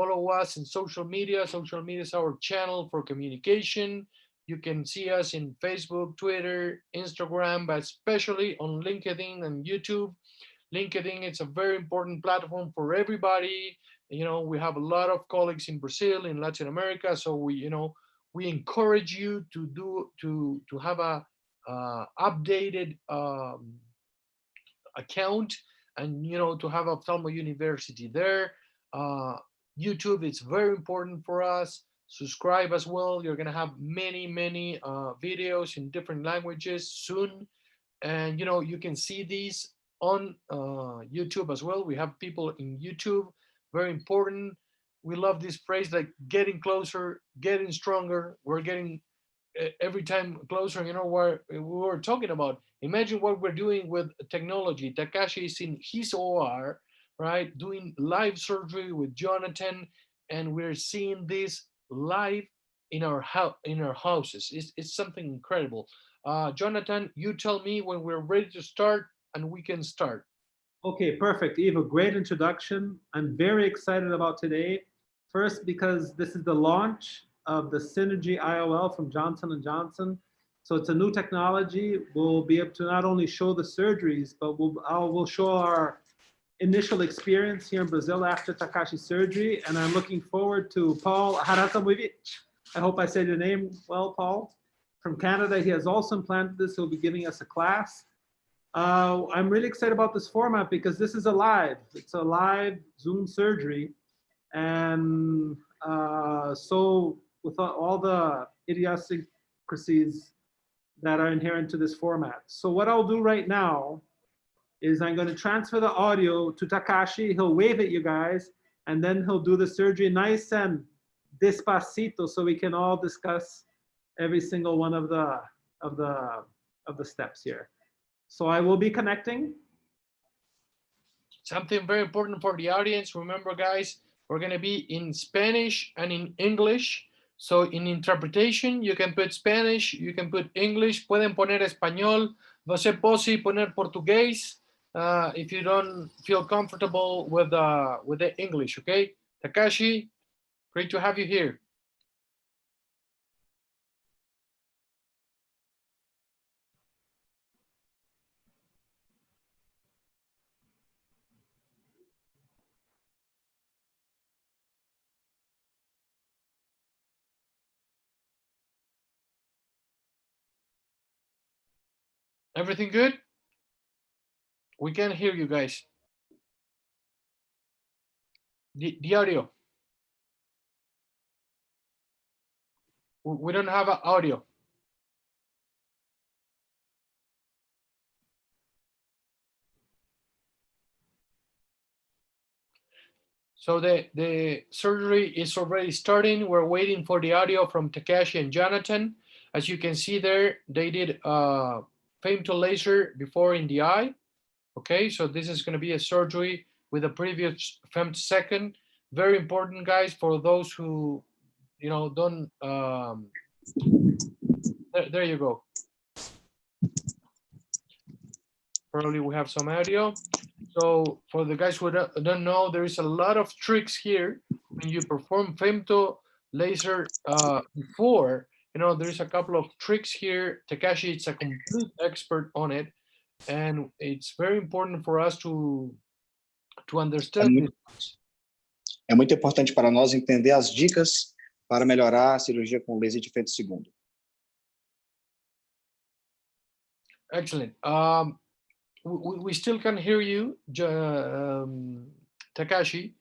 Follow us in social media. Social media is our channel for communication. You can see us in Facebook, Twitter, Instagram, but especially on LinkedIn and YouTube. LinkedIn is a very important platform for everybody. You know, we have a lot of colleagues in Brazil, in Latin America, so we encourage you to have a updated account, and to have Ophthalmo University there. Uh, YouTube is very important for us. Subscribe as well. You're gonna have many videos in different languages soon, and you can see these on YouTube as well. We have people in YouTube, very important. We love this phrase, like getting closer, getting stronger. We're getting every time closer. What we were talking about. Imagine what we're doing with technology. Takashi is in his OR, right, doing live surgery with Jonathan, and we're seeing this live in our houses. It's something incredible. Jonathan, you tell me when we're ready to start, and we can start. Okay, perfect. Eva, great introduction. I'm very excited about today. First, because this is the launch of the Synergy IOL from Johnson & Johnson. So it's a new technology. We'll be able to not only show the surgeries, but we'll show our initial experience here in Brazil after Takashi's surgery. And I'm looking forward to Paul Harasamovic. I hope I said your name well, Paul. From Canada, he has also implanted this. He'll be giving us a class. I'm really excited about this format because this is it's a live Zoom surgery. And so with all the idiosyncrasies that are inherent to this format. So what I'll do right now is I'm going to transfer the audio to Takashi. He'll wave at you guys, and then he'll do the surgery nice and despacito so we can all discuss every single one of the steps here. So I will be connecting. Something very important for the audience. Remember, guys, we're going to be in Spanish and in English. So in interpretation, you can put Spanish, you can put English. Pueden poner español. No sé si poner portugués if you don't feel comfortable with the English. Okay, Takashi, great to have you here. Everything good? We can hear you guys. The audio. We don't have audio. So the surgery is already starting. We're waiting for the audio from Takashi and Jonathan. As you can see there, they did femto laser before in the eye. Okay, so this is going to be a surgery with a previous femtosecond. Very important, guys, for those who don't. There you go. Probably we have some audio. So for the guys who don't know, there is a lot of tricks here when you perform femto laser before. There is a couple of tricks here. Takashi is a complete expert on it, and it's very important for us to understand. É muito importante para nós entender as dicas para melhorar a cirurgia com laser de femtosegundo. Excellent. We still can hear you, Takashi.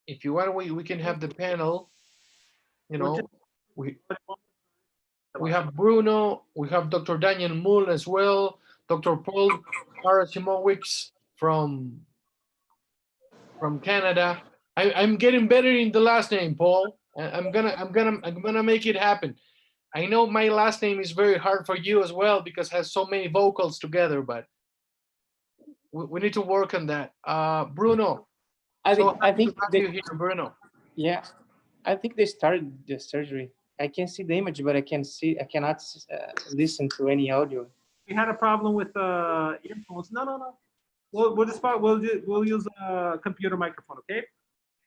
If you want, we can have the panel. We have Bruno, we have Dr. Daniel Mull as well, Dr. Paul Harasimowicz from Canada. I'm getting better in the last name, Paul. I'm gonna make it happen. I know my last name is very hard for you as well because it has so many vocals together, but we need to work on that. Bruno. I think you here, Bruno. Yeah, I think they started the surgery. I can see the image, but I cannot listen to any audio. We had a problem with earphones. No. We'll use a computer microphone, okay?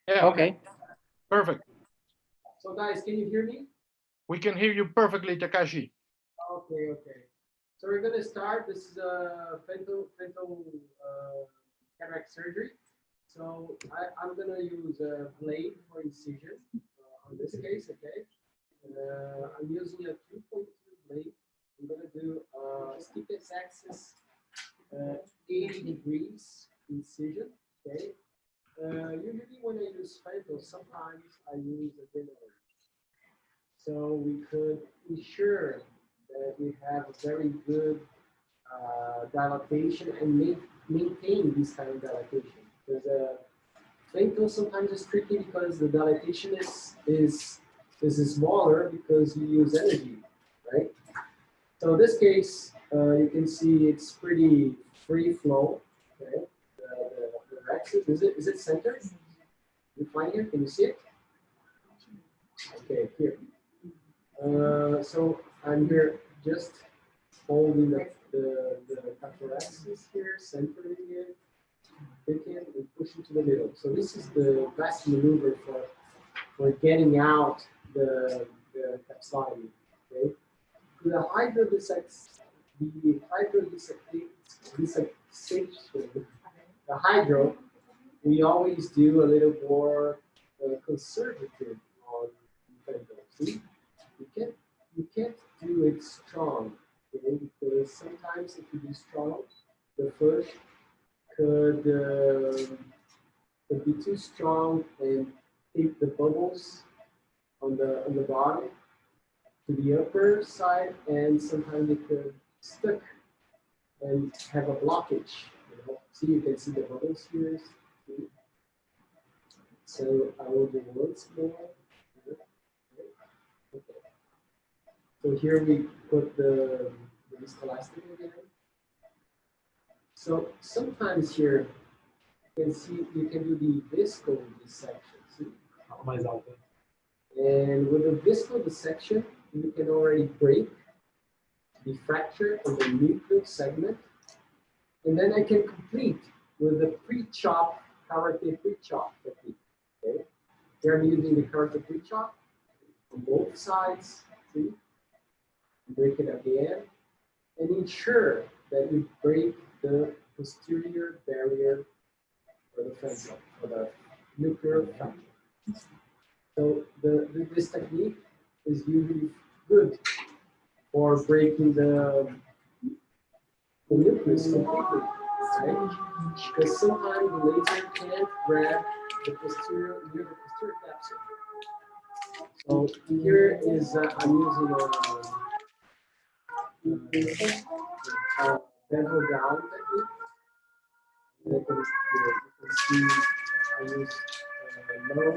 Yeah. Okay. Perfect. So guys, can you hear me? We can hear you perfectly, Takashi. Okay, okay. So we're gonna start. This is a frontal cataract surgery. So I'm gonna use a blade for incision on this case, okay? I'm using a 2.2 blade. I'm gonna do stiffness axis 80 degrees incision, okay? Usually when I use frontal, sometimes I use a denier. So we could ensure that we have a very good dilatation and maintain this kind of dilatation. Because frontal sometimes is tricky because the dilatation is smaller because you use energy, right? So in this case, you can see it's pretty free flow. Okay, the axis is it centered? You find here? Can you see it? Okay, here. So I'm here just holding the capsulaxis here, centering it, picking and pushing to the middle. So this is the best maneuver for getting out the capsulity. Okay. The the hydro, we always do a little more conservative on fentanyl. See, you can't do it strong, okay? Because sometimes if you do strong, the push could be too strong and take the bubbles on the bottom to the upper side, and sometimes it could stuck and have a blockage. You know? See, you can see the bubbles here. See? So I will do once more. Okay. So here we put the viscoelastic again. So sometimes here you can see you can do the visco dissection. See? And with the visco dissection, you can already break the fracture of the nucleus segment. And then I can complete with the pre-chop, karate pre-chop technique. Okay? Here I'm using the karate pre-chop on both sides. See? Break it again and ensure that you break the posterior barrier for the frontal, for the nuclear fracture. So this technique is usually good for breaking the nucleus completely, right? Because sometimes the laser can't grab the posterior near the posterior capsule. So here is I'm using a bevel down technique. And you can see I use low,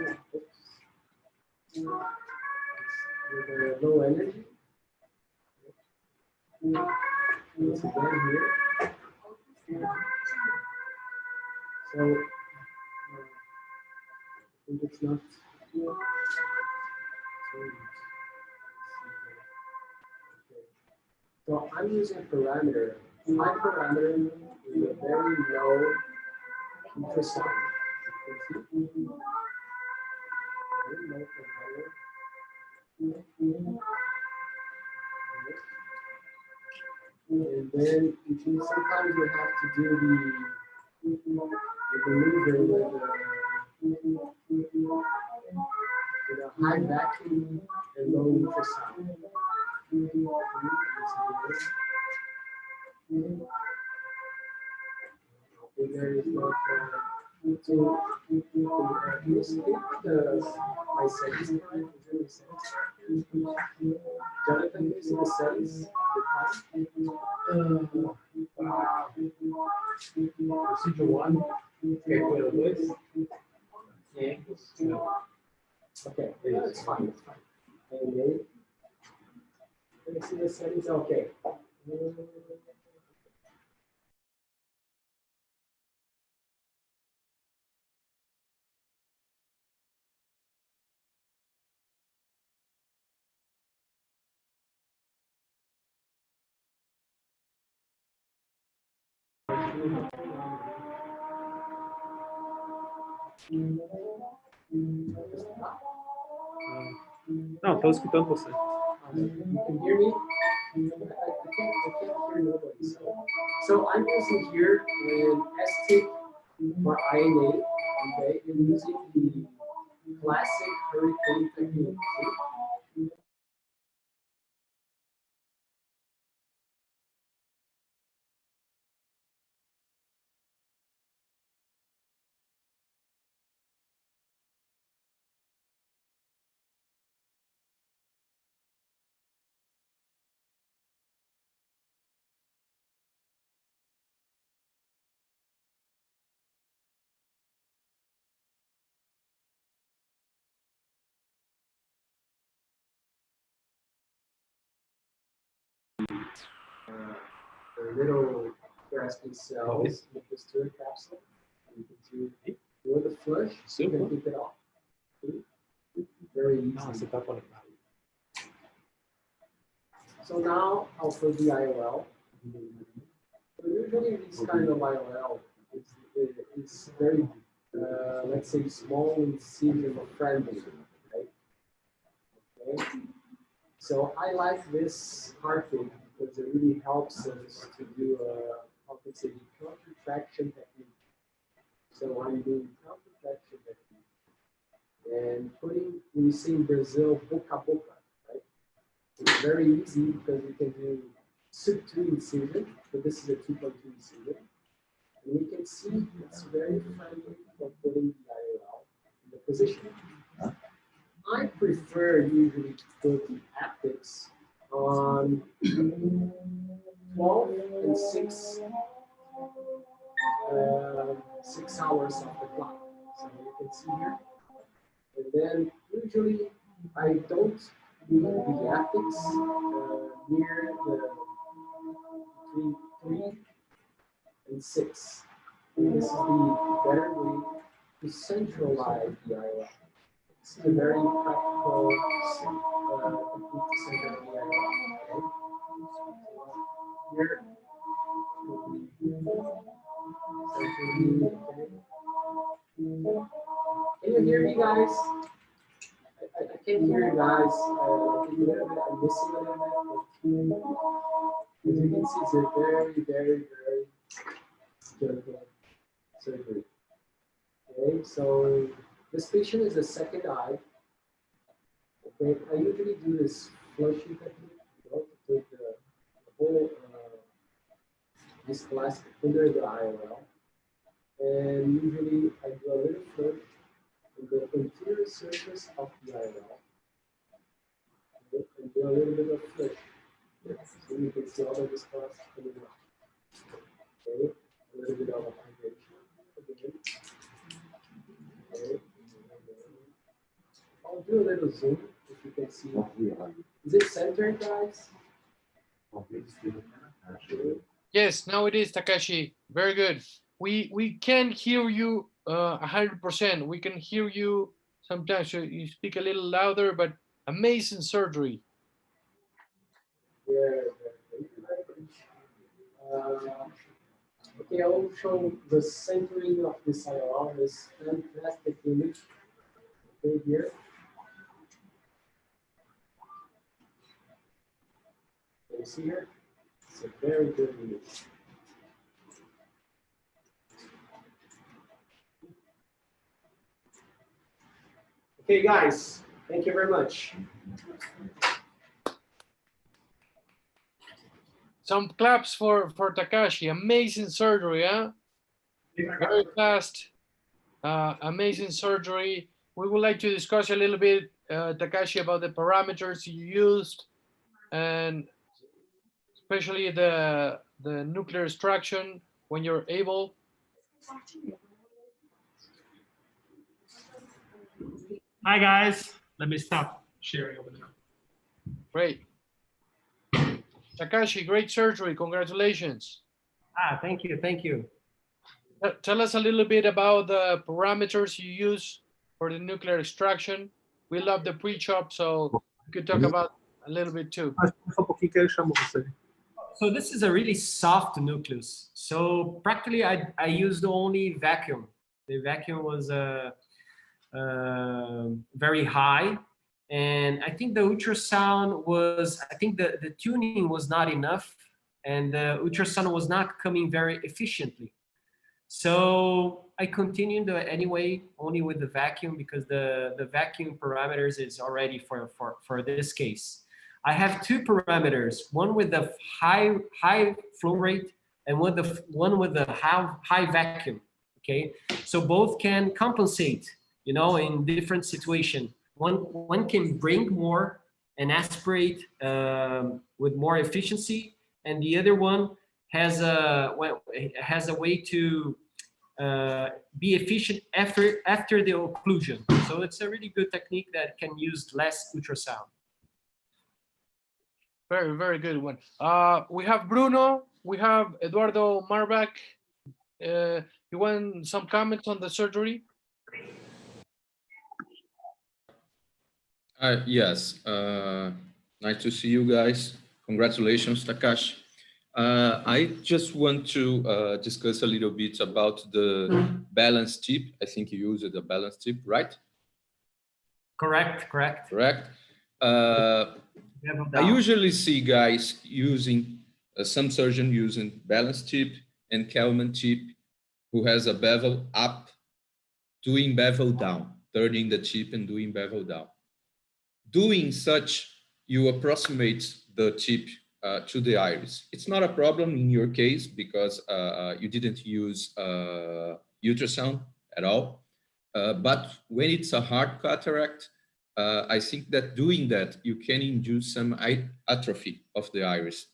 with low energy. Once again here. So I think it's not. So I'm using a parameter. My parameter is a very low ultrasound. You can see very low parameter. And then you can sometimes you have to do the maneuver with a high vacuum and low ultrasound. There is not so you skip my settings part. Jonathan, you see the settings? Procedure one. Okay, wait, wait. Yeah. Okay, yeah, it's fine. It's fine. Okay. Let me see the settings. Okay. Não, estou escutando você. You can hear me? I can't hear nobody. So I'm using here an STIC for INA, okay, and using the classic hurricane technique. See? The little grasping cells with the stir capsule. You can see with the flush, you can keep it off. See? Very easy. Você tá conectado. So now I'll put the IOL. So usually this kind of IOL is very, let's say, small incision friendly, right? Okay. So I like this cartridge because it really helps us to do how can I say, contraction technique. So I'm doing contraction technique and putting, we see in Brazil, boca a boca, right? It's very easy because we can do sub-2 incision, but this is a 2.2 incision. And we can see it's very friendly for putting the IOL in the position. I prefer usually to put the haptics on 12 and 6 hours of the clock. So you can see here. And then usually I don't do the haptics near the between 3 and 6. And this is the better way to centralize the IOL. This is a very practical technique to centralize the IOL. Okay? Here, can you hear me, guys? I can't hear you guys. I think a little bit, I'm missing a little bit. As you can see, it's a very, very, very gentle surgery. Okay, so this patient is a second eye. Okay, I usually do this flushing technique, you know, to take the whole this glass under the IOL. And usually I do a little flush on the anterior surface of the IOL. Okay, and do a little bit of flush. So you can see all of this glass coming out. Okay, a little bit of hydration again. Okay. I'll do a little zoom if you can see. Is it centered, guys? Yes, now it is, Takashi. Very good. We can hear you 100%. We can hear you sometimes. So you speak a little louder, but amazing surgery. Yeah. Okay, I will show the centering of this IOL, this fantastic image. Okay, here. Can you see here? It's a very good image. Okay, guys, thank you very much. Some claps for Takashi. Amazing surgery, huh? Very fast. Amazing surgery. We would like to discuss a little bit, Takashi, about the parameters you used, and especially the nuclear extraction when you're able. Hi guys, let me stop sharing over there. Great. Takashi, great surgery. Congratulations. Thank you, thank you. Tell us a little bit about the parameters you use for the nuclear extraction. We love the pre-chop, so you could talk about a little bit too. So this is a really soft nucleus. So practically I used only vacuum. The vacuum was very high. And I think the ultrasound was, I think the tuning was not enough, and the ultrasound was not coming very efficiently. So I continued anyway, only with the vacuum, because the vacuum parameters is already for this case. I have two parameters, one with the high flow rate and one with the high vacuum, okay? So both can compensate, you know, in different situation. One can bring more and aspirate with more efficiency, and the other one has a way to be efficient after the occlusion. So it's a really good technique that can use less ultrasound. Very, very good one. We have Bruno, we have Eduardo Marbach. You want some comments on the surgery? Yes, nice to see you guys. Congratulations, Takashi. I just want to discuss a little bit about the balance tip. I think you used the balance tip, right? Correct. Correct. I usually see guys using, some surgeon using balance tip and Kelman tip who has a bevel up, doing bevel down, turning the tip and doing bevel down. Doing such, you approximate the tip to the iris. It's not a problem in your case because you didn't use ultrasound at all. But when it's a hard cataract, I think that doing that, you can induce some atrophy of the iris.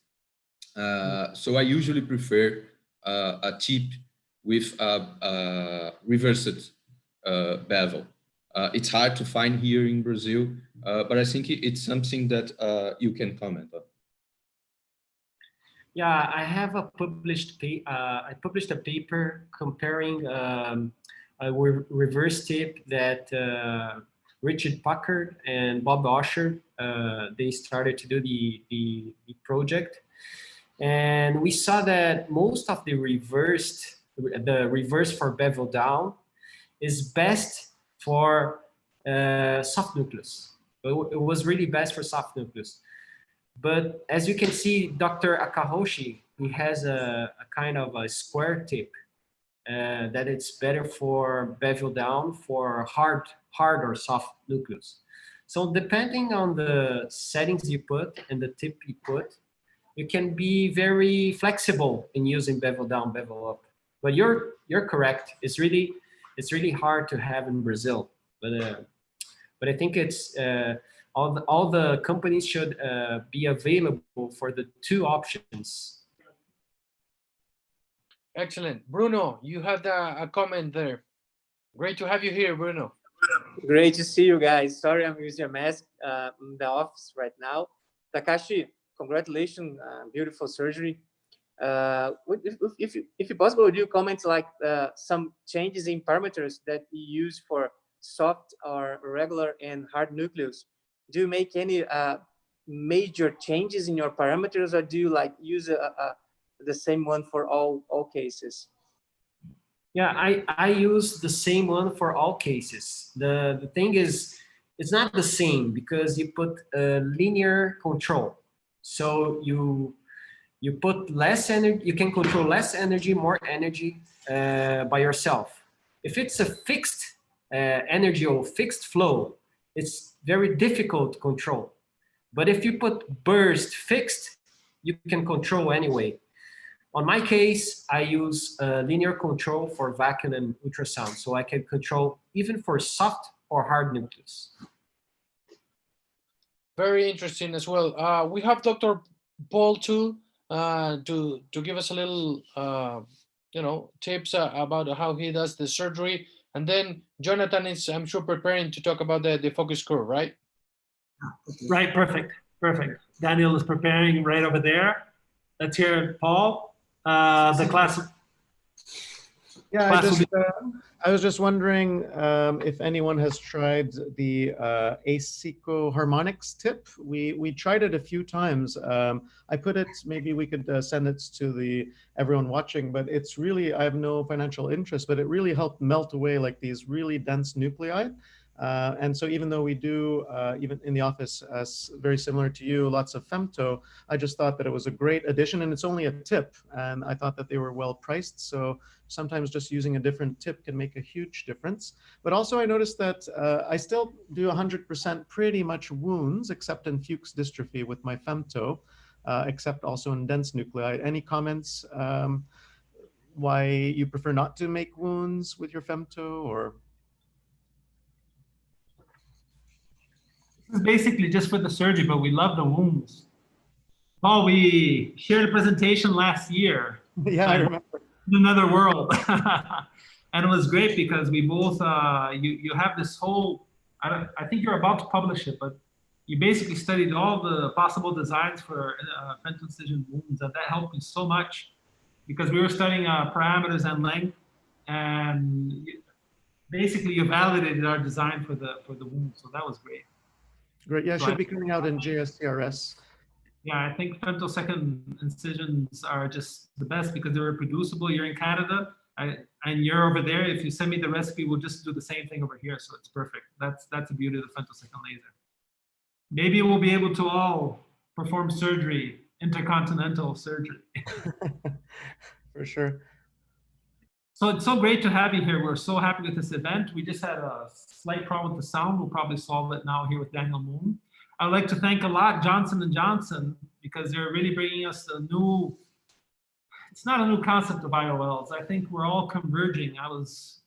So I usually prefer a tip with a reversed bevel. It's hard to find here in Brazil, but I think it's something that you can comment on. Yeah, I have I published a paper comparing a reverse tip that Richard Packard and Bob Osher, they started to do the project. And we saw that most of the reverse for bevel down is best for soft nucleus. It was really best for soft nucleus. But as you can see, Dr. Akahoshi, he has a kind of a square tip that it's better for bevel down for hard or soft nucleus. So depending on the settings you put and the tip you put, you can be very flexible in using bevel down, bevel up. But you're correct. It's really hard to have in Brazil. But I think it's all the companies should be available for the two options. Excellent. Bruno, you had a comment there. Great to have you here, Bruno. Great to see you guys. Sorry, I'm using a mask in the office right now. Takashi, congratulations, beautiful surgery. If possible, would you comment like some changes in parameters that you use for soft or regular and hard nucleus? Do you make any major changes in your parameters, or do you like use the same one for all cases? Yeah, I use the same one for all cases. The thing is, it's not the same because you put a linear control. So you put less energy, you can control less energy, more energy by yourself. If it's a fixed energy or fixed flow, it's very difficult to control. But if you put burst fixed, you can control anyway. On my case, I use linear control for vacuum and ultrasound, so I can control even for soft or hard nucleus. Very interesting as well. We have Dr. Paul too to give us a little, tips about how he does the surgery. And then Jonathan is, I'm sure, preparing to talk about the focus curve, right? Right, perfect. Daniel is preparing right over there. Let's hear Paul. The class. Yeah, Class will be I was just wondering if anyone has tried the Aseco harmonics tip. We tried it a few times. I put it. Maybe we could send it to the everyone watching. But it's really, I have no financial interest, but it really helped melt away like these really dense nuclei. And so even though we do, even in the office, very similar to you, lots of femto, I just thought that it was a great addition, and it's only a tip. And I thought that they were well priced. So sometimes just using a different tip can make a huge difference. But also I noticed that I still do 100% pretty much wounds, except in Fuchs dystrophy with my femto, except also in dense nuclei. Any comments why you prefer not to make wounds with your femto, or? This is basically just for the surgery, but we love the wounds. Oh, we shared a presentation last year. Yeah, I remember. In another world. And it was great because we both, you have this whole, I think you're about to publish it, but you basically studied all the possible designs for femto-incision wounds, and that helped me so much because we were studying parameters and length, and basically you validated our design for the wound, so that was great. Great, yeah, it So should be coming out in JSCRS. Yeah, I think femtosecond incisions are just the best because they're reproducible. You're in Canada, and you're over there. If you send me the recipe, we'll just do the same thing over here, so it's perfect. That's the beauty of the femtosecond laser. Maybe we'll be able to all perform surgery, intercontinental surgery. For sure. So it's so great to have you here. We're so happy with this event. We just had a slight problem with the sound. We'll probably solve it now here with Daniel Moon. I'd like to thank a lot Johnson & Johnson because they're really bringing us a new, it's not a new concept of IOLs. I think we're all converging.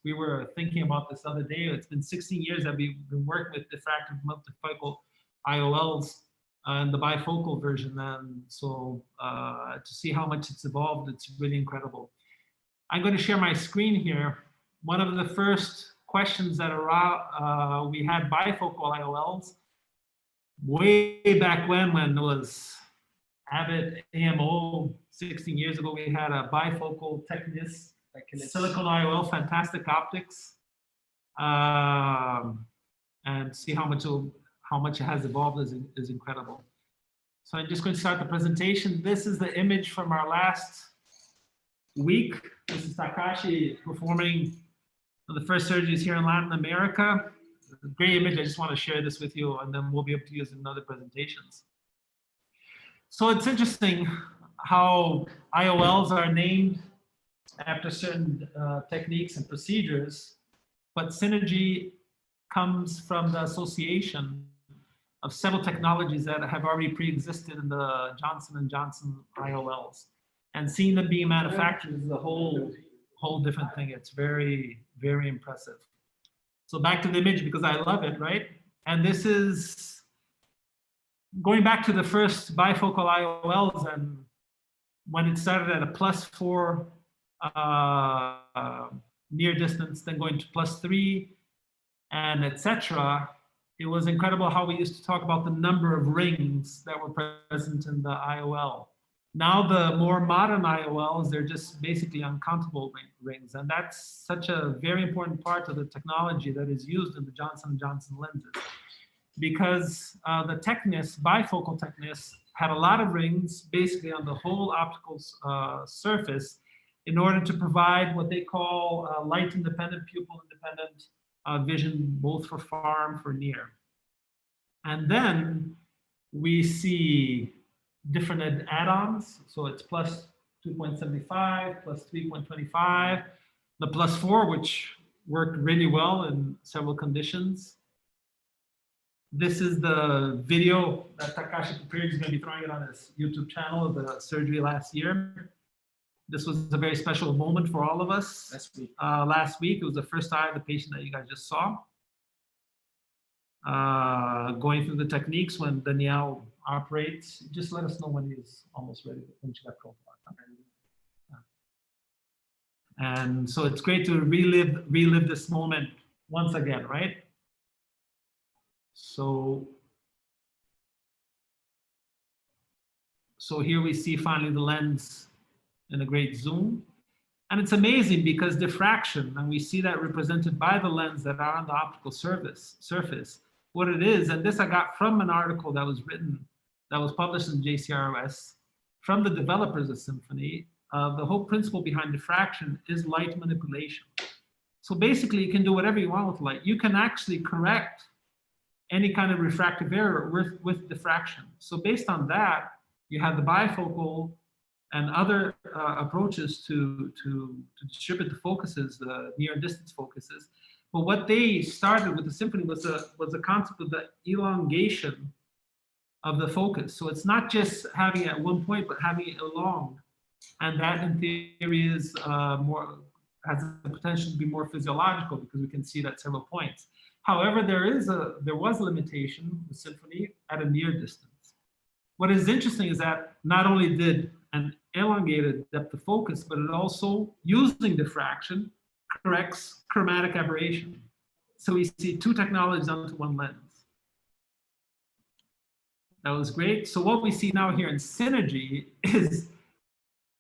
We were thinking about this other day. It's been 16 years that we've been working with diffractive multifocal IOLs and the bifocal version. And so to see how much it's evolved, it's really incredible. I'm going to share my screen here. One of the first questions that we had bifocal IOLs way back when it was Abbott AMO 16 years ago. We had a bifocal Technis silicone IOL, fantastic optics, and see how much it has evolved is incredible. So I'm just going to start the presentation. This is the image from our last week. This is Takashi performing the first surgeries here in Latin America. A great image. I just want to share this with you, and then we'll be able to use it in other presentations. So it's interesting how IOLs are named after certain techniques and procedures, but synergy comes from the association of several technologies that have already pre-existed in the Johnson & Johnson IOLs. And seeing them being manufactured is a whole different thing. It's very, very impressive. So back to the image because I love it, right? And this is going back to the first bifocal IOLs, and when it started at a +4 near distance, then going to +3, and etc. It was incredible how we used to talk about the number of rings that were present in the IOL. Now the more modern IOLs, they're just basically uncountable rings, and that's such a very important part of the technology that is used in the Johnson & Johnson lenses. Because the Technis, bifocal Technis, had a lot of rings basically on the whole optical surface in order to provide what they call light independent, pupil independent vision, both for far and for near. And then we see different add-ons. So it's +2.75, +3.25, the +4, which worked really well in several conditions. This is the video that Takashi prepared. He's going to be throwing it on his YouTube channel of the surgery last year. This was a very special moment for all of us. Last week, it was the first eye of the patient that you guys just saw. Going through the techniques when Danielle operates. Just let us know when he's almost ready, when she got called. And so it's great to relive this moment once again, right? So here we see finally the lens in a great zoom. And it's amazing because diffraction, and we see that represented by the lens that are on the optical surface, what it is, and this I got from an article that was written, that was published in JCROS, from the developers of Symphony. The whole principle behind diffraction is light manipulation. So basically, you can do whatever you want with light. You can actually correct any kind of refractive error with diffraction. So based on that, you have the bifocal and other approaches to distribute the focuses, the near and distance focuses. But what they started with the Symphony was the concept of the elongation of the focus. So it's not just having it at one point, but having it along. And that in theory is has the potential to be more physiological because we can see it at several points. However, there was a limitation with Symphony at a near distance. What is interesting is that not only did an elongated depth of focus, but it also, using diffraction, corrects chromatic aberration. So we see two technologies onto one lens. That was great. So what we see now here in Synergy is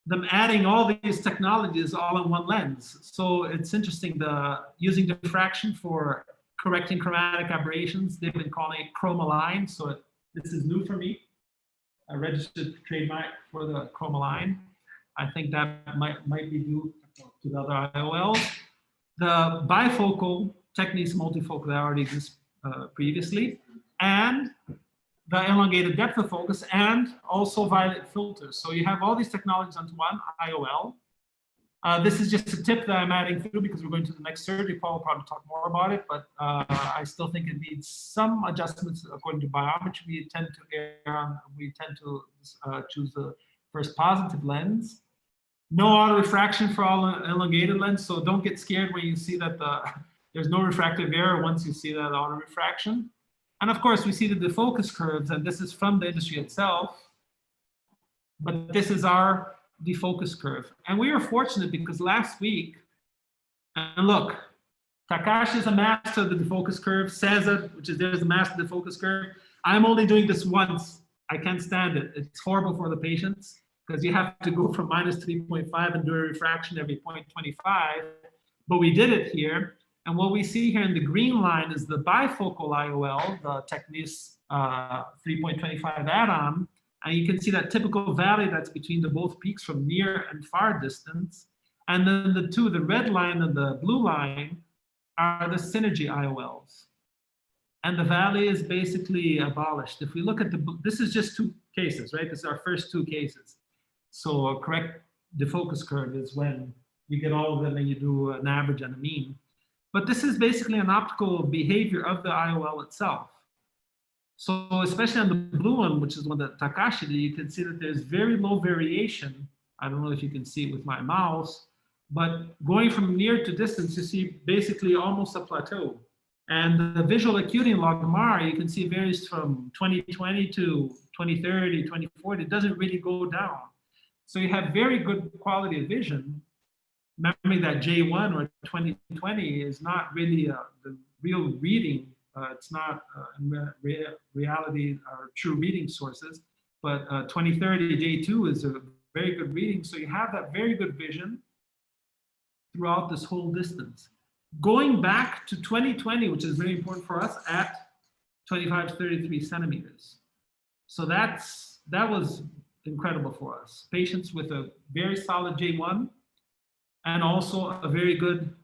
them adding all these technologies all in one lens. So it's interesting, using diffraction for correcting chromatic aberrations. They've been calling it chromaline. So this is new for me. A registered trademark for the chromaline. I think that might be due to the other IOLs. The bifocal techniques, multifocal, that already exists previously, and the elongated depth of focus, and also violet filters. So you have all these technologies onto one IOL. This is just a tip that I'm adding through because we're going to the next surgery. Paul will probably talk more about it, but I still think it needs some adjustments according to biometry. We tend to choose the first positive lens. No auto refraction for all elongated lens, so don't get scared when you see that there's no refractive error once you see that auto refraction. And of course, we see the defocus curves, and this is from the industry itself, but this is our defocus curve. And we were fortunate because last week, and look, Takashi is a master of the defocus curve, Cesar, there's a master of the defocus curve. I'm only doing this once. I can't stand it. It's horrible for the patients because you have to go from minus 3.5 and do a refraction every 0.25. But we did it here. And what we see here in the green line is the bifocal IOL, the Technis 3.25 add-on. And you can see that typical valley that's between the both peaks from near and far distance. And then the red line and the blue line, are the Synergy IOLs. And the valley is basically abolished. If we look at this is just two cases, right? This is our first two cases. So a correct defocus curve is when you get all of them and you do an average and a mean. But this is basically an optical behavior of the IOL itself. So especially on the blue one, which is one that Takashi did, you can see that there's very low variation. I don't know if you can see it with my mouse, but going from near to distance, you see basically almost a plateau. And the visual acuity in logMAR, you can see varies from 2020 to 2030, 2040. It doesn't really go down. So you have very good quality of vision. Remembering that J1 or 2020 is not really the real reading. It's not reality or true reading sources, but 2030 J2 is a very good reading. So you have that very good vision throughout this whole distance. Going back to 2020, which is very important for us, at 25 to 33 centimeters. So that was incredible for us. Patients with a very solid J1 and also a very good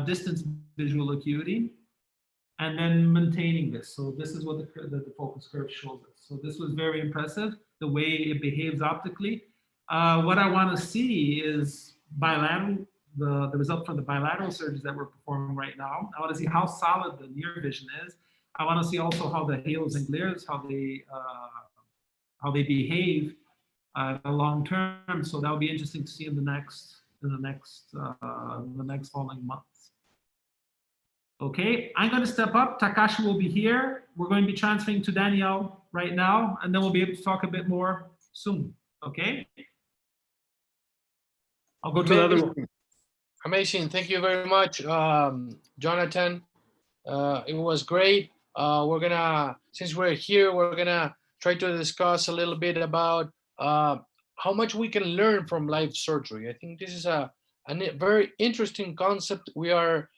distance visual acuity, and then maintaining this. So this is what the focus curve shows us. So this was very impressive, the way it behaves optically. What I want to see is bilateral, the result from the bilateral surgeries that we're performing right now. I want to see how solid the near vision is. I want to see also how the halos and glares, how they behave long term. So that'll be interesting to see in the next following months. Okay, I'm going to step up. Takashi will be here. We're going to be transferring to Danielle right now, and then we'll be able to talk a bit more soon. Okay. I'll go to the other one. Amazing. Thank you very much, Jonathan. It was great. Since we're here, we're gonna try to discuss a little bit about how much we can learn from live surgery. I think this is a a very interesting concept we are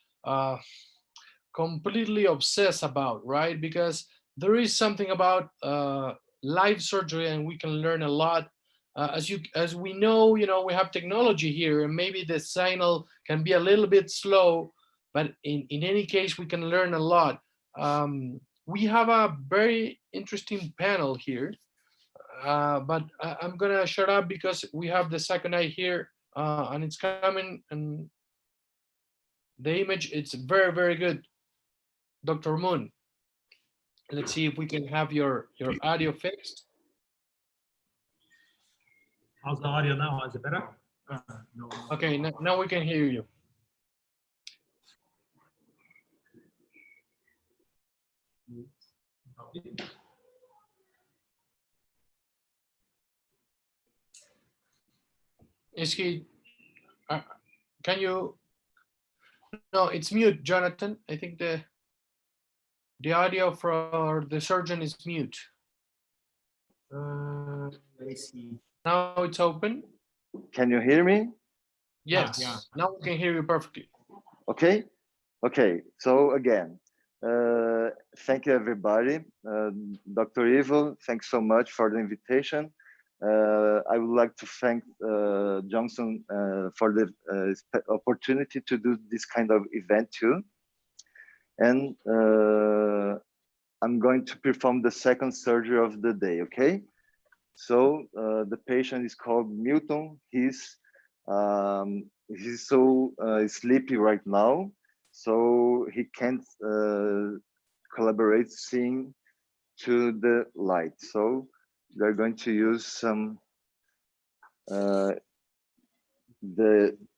completely obsessed about, right? Because there is something about live surgery, and we can learn a lot. As we know, we have technology here, and maybe the signal can be a little bit slow, but in any case, we can learn a lot. We have a very interesting panel here, but I'm gonna shut up because we have the second eye here, and it's coming, and the image, it's very, very good. Dr. Moon, let's see if we can have your audio fixed. How's the audio now? Is it better? No. Okay, now we can hear you. Is he, can you, no, it's mute, Jonathan. I think the audio for the surgeon is mute. Let me see. Now it's open. Can you hear me? Yes, yeah. now we can hear you perfectly. Okay. Okay. So again, thank you everybody. Dr. Ivo, thanks so much for the invitation. I would like to thank Johnson for the opportunity to do this kind of event too. And I'm going to perform the second surgery of the day, okay? So the patient is called Milton. He's so sleepy right now, so he can't collaborate seeing to the light. So they're going to use some the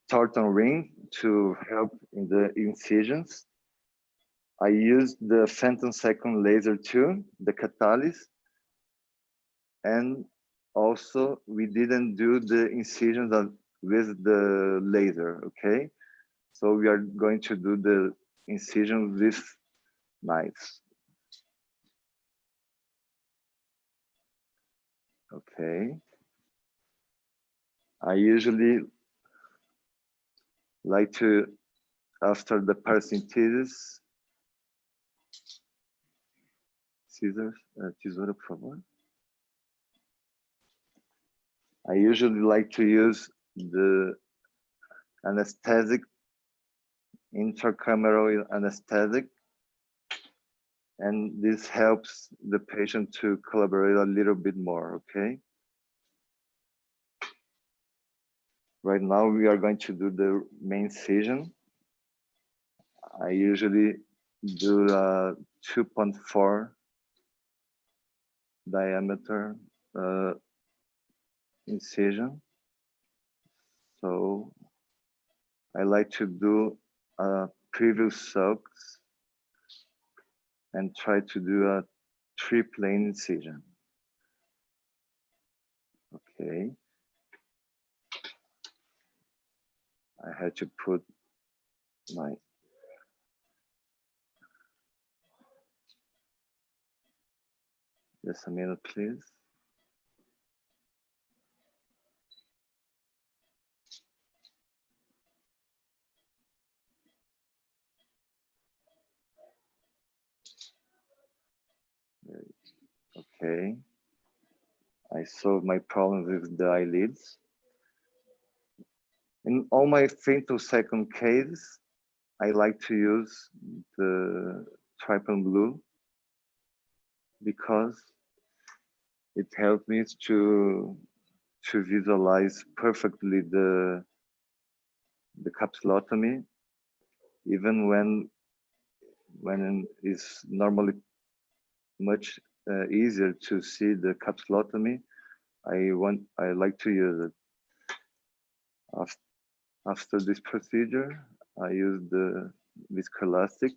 tartan ring to help in the incisions. I used the femtosecond laser too, the catalyst, and also we didn't do the incisions with the laser, okay? So we are going to do the incision with knives. Okay. I usually like to, after the paracentesis, scissors, tesoura, por favor. I usually like to use the anesthetic, intracameral anesthetic, and this helps the patient to collaborate a little bit more, okay? Right now we are going to do the main incision. I usually do a 2.4 diameter incision. So I like to do a previous sulks and try to do a 3-plane incision. Okay. I had to put my just a minute, please. Okay. I solved my problem with the eyelids. In all my femtosecond cases, I like to use the trypan blue because it helped me to visualize perfectly the capsulotomy, even when it's normally much easier to see the capsulotomy. I like to use it. After this procedure, I use the viscoelastic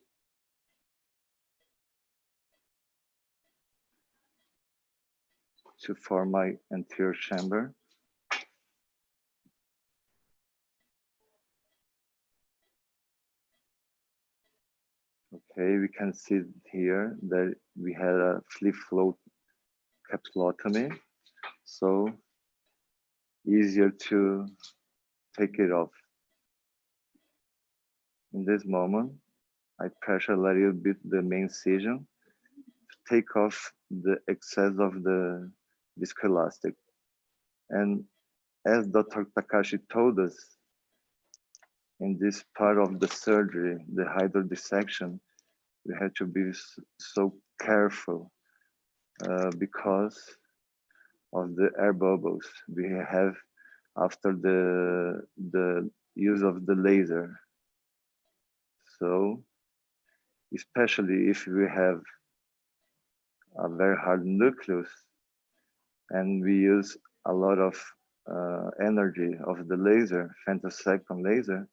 to form my anterior chamber. Okay, we can see here that we had a flip float capsulotomy, so easier to take it off. In this moment, I pressure a little bit the main incision to take off the excess of the viscoelastic. And as Dr. Takashi told us, in this part of the surgery, the hydrodissection, we had to be so careful because of the air bubbles we have after the use of the laser. So, especially if we have a very hard nucleus and we use a lot of energy of the laser, femtosecond laser,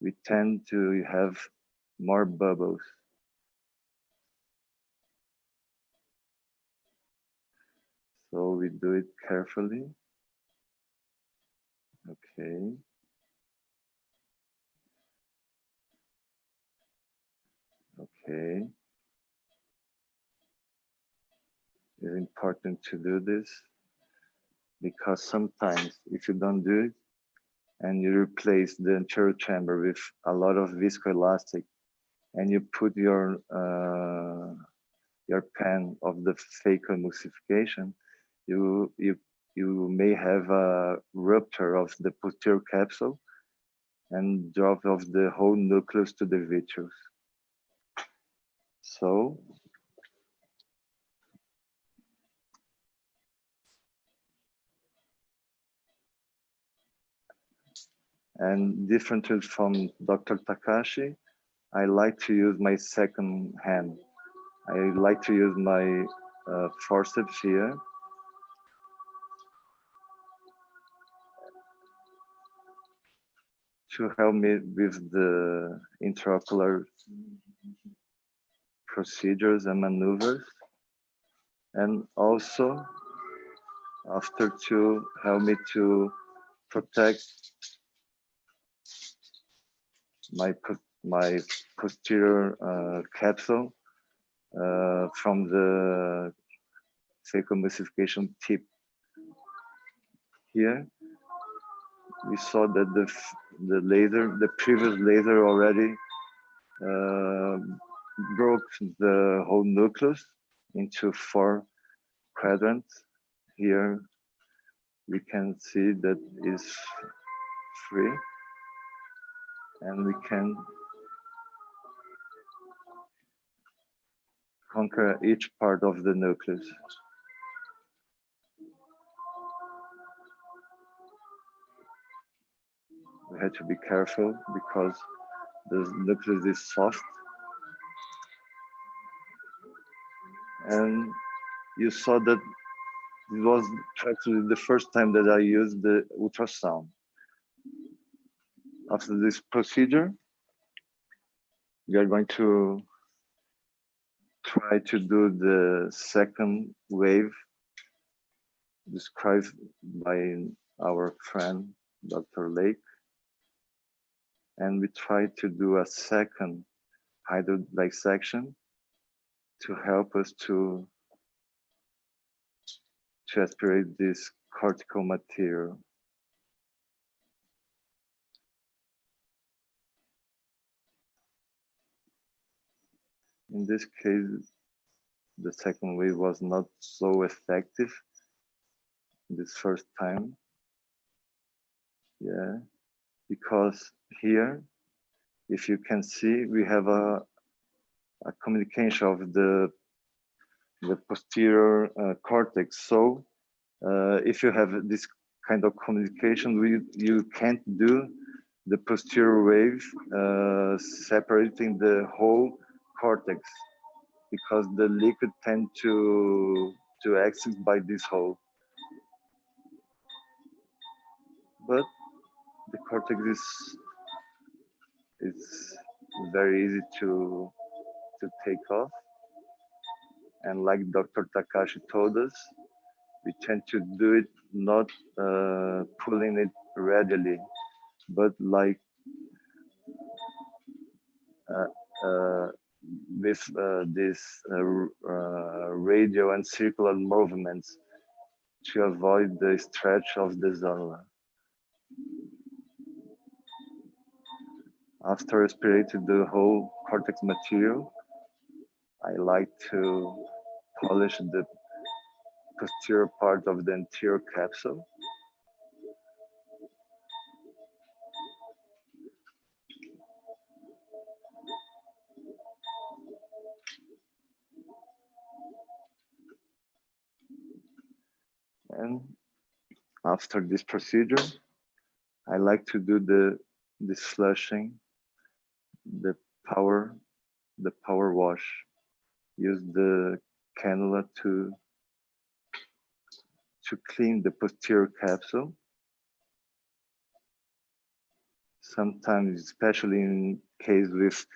we tend to have more bubbles. So we do it carefully. Okay. Okay. It's important to do this because sometimes if you don't do it and you replace the anterior chamber with a lot of viscoelastic and you put your pen of the Phaco emulsification, you may have a rupture of the posterior capsule and drop of the whole nucleus to the vitreous. So and differently from Dr. Takashi, I like to use my second hand. I like to use my forceps here. To help me with the intraocular procedures and maneuvers. And also after to help me to protect my posterior capsule from the phaco emulsification tip. Here we saw that the previous laser already broke the whole nucleus into 4 quadrants. Here we can see that is free, and we can conquer each part of the nucleus. We had to be careful because the nucleus is soft. And you saw that it was actually the first time that I used the ultrasound. After this procedure, we are going to try to do the second wave described by our friend, Dr. Lake. And we try to do a second hydrodissection to help us to aspirate this cortical material. In this case, the second wave was not so effective this first time. Yeah, because here, if you can see, we have a communication of the posterior cortex. So if you have this kind of communication, you can't do the posterior wave separating the whole cortex because the liquid tend to exit by this hole. But the cortex is very easy to take off. And like Dr. Takashi told us, we tend to do it not pulling it readily, but like with this radial and circular movements to avoid the stretch of the zonula. After aspirating the whole cortex material, I like to polish the posterior part of the anterior capsule. And after this procedure, I like to do this flushing, the power wash. Use the cannula to clean the posterior capsule. Sometimes, especially in case with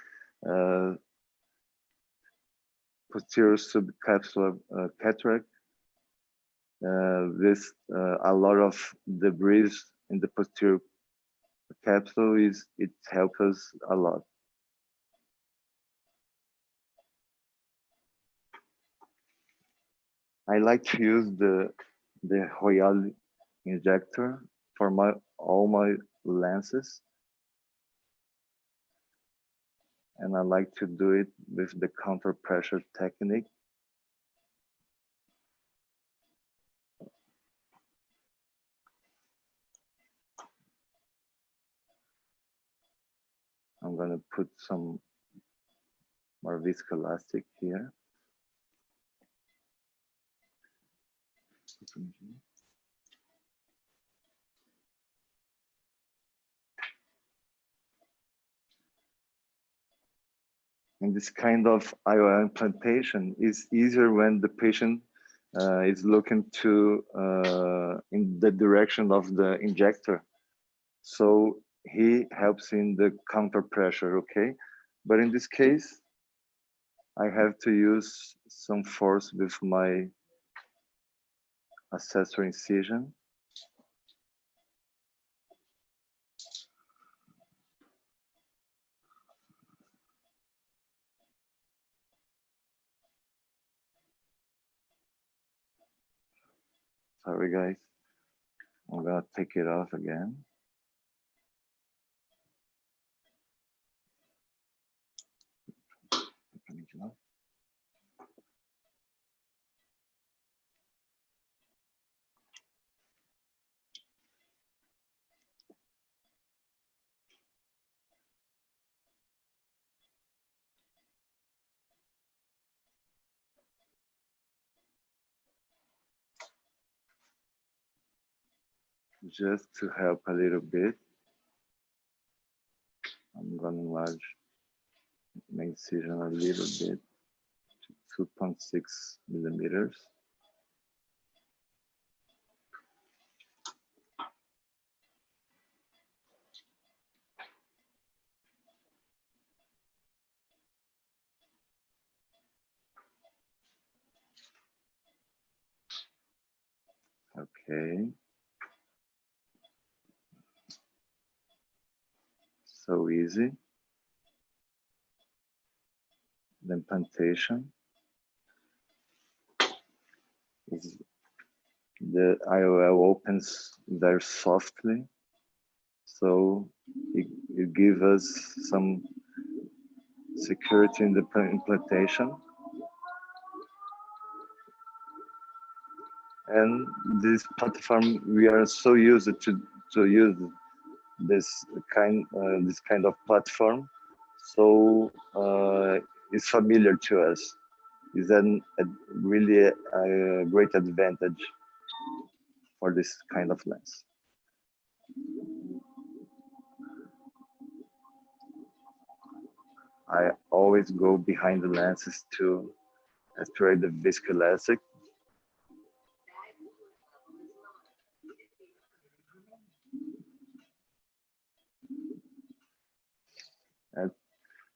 posterior subcapsular cataract, with a lot of debris in the posterior capsule, it helps us a lot. I like to use the Royale injector for all my lenses, and I like to do it with the counter pressure technique. I'm gonna put some more viscoelastic here. And this kind of IOL implantation is easier when the patient is looking to in the direction of the injector. So he helps in the counter pressure, okay? But in this case, I have to use some force with my accessory incision. Sorry guys, I'm gonna take it off again. Just to help a little bit, I'm gonna enlarge my incision a little bit to 2.6 millimeters. Okay. So easy. The implantation is the IOL opens very softly, so it gives us some security in the implantation. And this platform, we are so used to use this kind of platform, so it's familiar to us. Is really a great advantage for this kind of lens. I always go behind the lenses to aspirate the viscoelastic.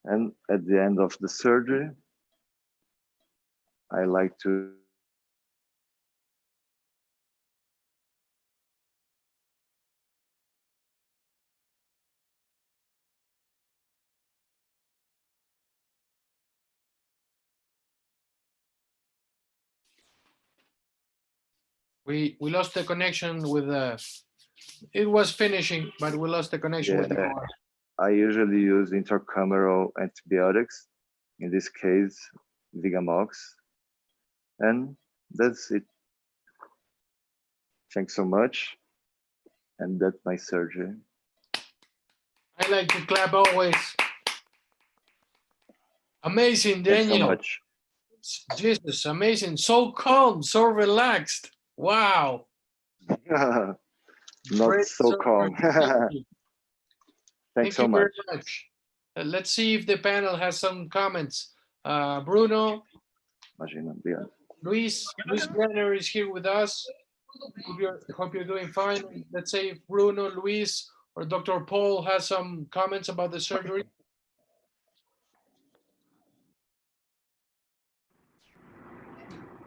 And at the end of the surgery, I like to We lost the connection with the. It was finishing, but we lost the connection with yeah, Nicolas. I usually use intracameral antibiotics, in this case, Vigamox, and that's it. Thanks so much, and that's my surgery. I like to clap always. Amazing, Thanks so Daniel. much. Jesus, amazing. So calm, so relaxed. Wow. Not Great so calm. surgery. Thanks Thank so you very much. much. Let's see if the panel has some comments. Bruno, Imagina, obrigado. Luis Brenner is here with us. Hope you're doing fine. Let's say if Bruno, Luis, or Dr. Paul has some comments about the surgery.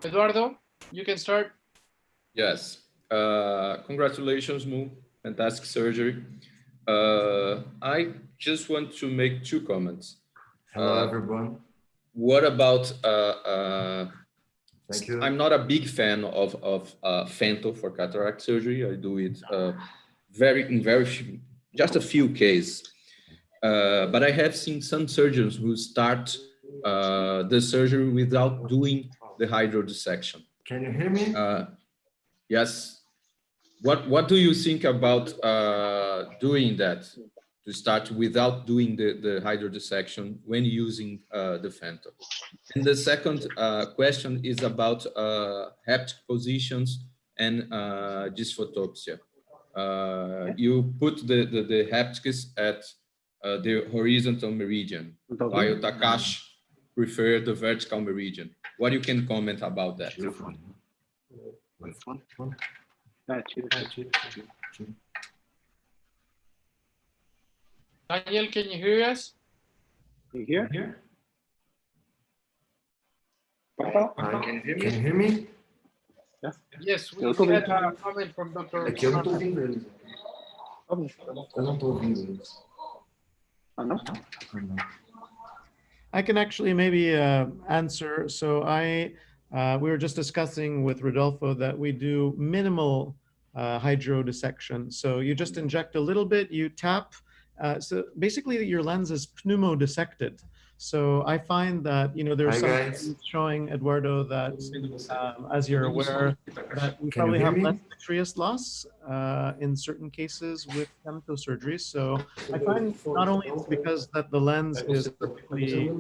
Eduardo, you can start. Yes. Congratulations, Mu. Fantastic surgery. I just want to make two comments. Hello, everyone. What about, Thank you. I'm not a big fan of Phaco for cataract surgery. I do it just a few cases. But I have seen some surgeons who start the surgery without doing the hydrodissection. Can you hear me? Yes. What do you think about doing that, to start without doing the hydrodissection when using the Phaco? And the second question is about haptic positions and dysphotopsia. You put the haptics at the horizontal meridian, while Takashi preferred the vertical meridian. What you can comment about that? Daniel, can you hear us? You hear? Can you hear me? Yes, we tô had vendo. a comment from Dr. É que eu não tô ouvindo eles. Eu não tô ouvindo eles. Ah, não? I can actually maybe answer. So we were just discussing with Rodolfo that we do minimal hydrodissection. So you just inject a little bit, you tap. So basically your lens is pneumodissected. So I find that, there's Hi, some guys. studies showing, Eduardo, that as you're aware, that we Can you probably hear have me? less vitreous loss in certain cases with femto surgery. So I find not only it's because that the lens is perfectly,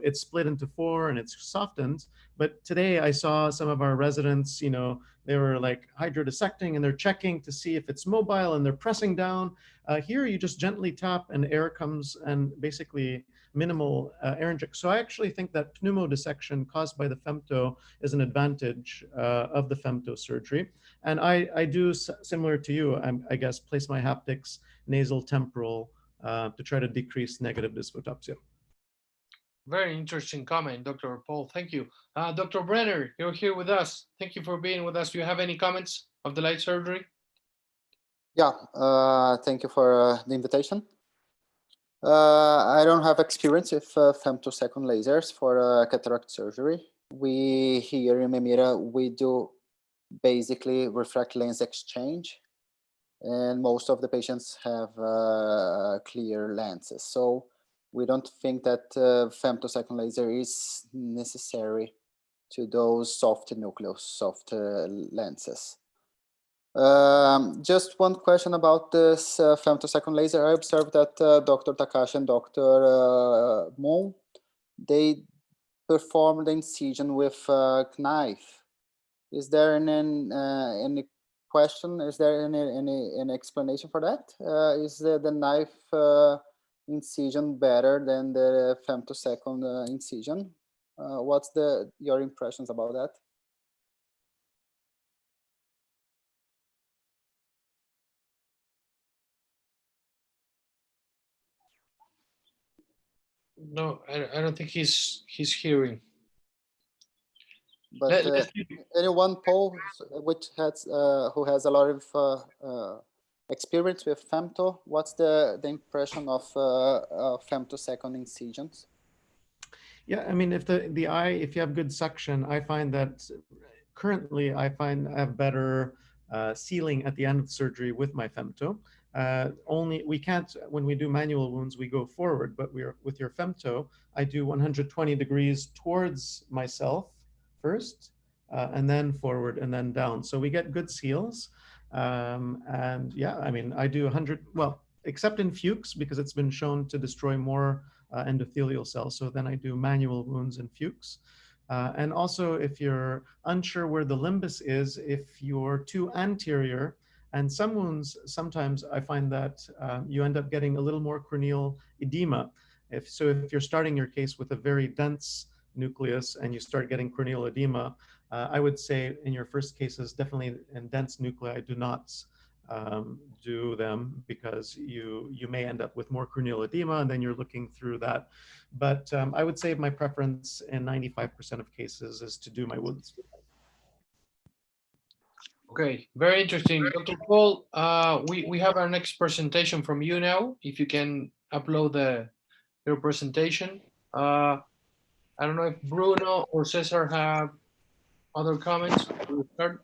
it's split into four and it's softened, but today I saw some of our residents, they were like hydrodissecting and they're checking to see if it's mobile and they're pressing down. Here you just gently tap and air comes and basically minimal air injection. So I actually think that pneumodissection caused by the femto is an advantage of the femto surgery. And I do, similar to you, I guess, place my haptics nasal temporal to try to decrease negative dysphotopsia. Very interesting comment, Dr. Paul. Thank you. Dr. Brenner, you're here with us. Thank you for being with us. Do you have any comments of the light surgery? Yeah, thank you for the invitation. I don't have experience with femtosecond lasers for cataract surgery. We here in Memira, we do basically refract lens exchange, and most of the patients have clear lenses. So we don't think that femtosecond laser is necessary to those soft nucleus, soft lenses. Just one question about this femtosecond laser. I observed that Dr. Takashi and Dr. Moon, they performed the incision with knife. Is there any question? Is there any explanation for that? Is the knife incision better than the femtosecond incision? What's your impressions about that? No, I don't think he's hearing. But anyone, Paul, who has a lot of experience with femto, what's the impression of femtosecond incisions? Yeah, I mean, if the eye, if you have good suction, I find that currently I have better sealing at the end of surgery with my femto. only we can't, when we do manual wounds, we go forward, but we're with your femto, I do 120 degrees towards myself first, and then forward and then down. So we get good seals. And yeah, I mean, I do 100, well, except in Fuchs, because it's been shown to destroy more endothelial cells. So then I do manual wounds in Fuchs. And also, if you're unsure where the limbus is, if you're too anterior, and some wounds, sometimes I find that you end up getting a little more corneal edema. If you're starting your case with a very dense nucleus and you start getting corneal edema, I would say in your first cases, definitely in dense nuclei, do not do them, because you may end up with more corneal edema, and then you're looking through that. But I would say my preference in 95% of cases is to do my wounds. Okay, very interesting. Dr. Paul, we have our next presentation from you now. If you can upload your presentation. I don't know if Bruno or Cesar have other comments. We'll start.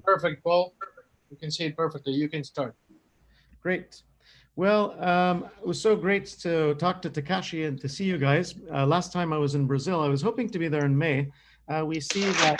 Perfect, Paul. You can see it perfectly. You can start. Great. Well, it was so great to talk to Takashi and to see you guys. Last time I was in Brazil, I was hoping to be there in May. We see that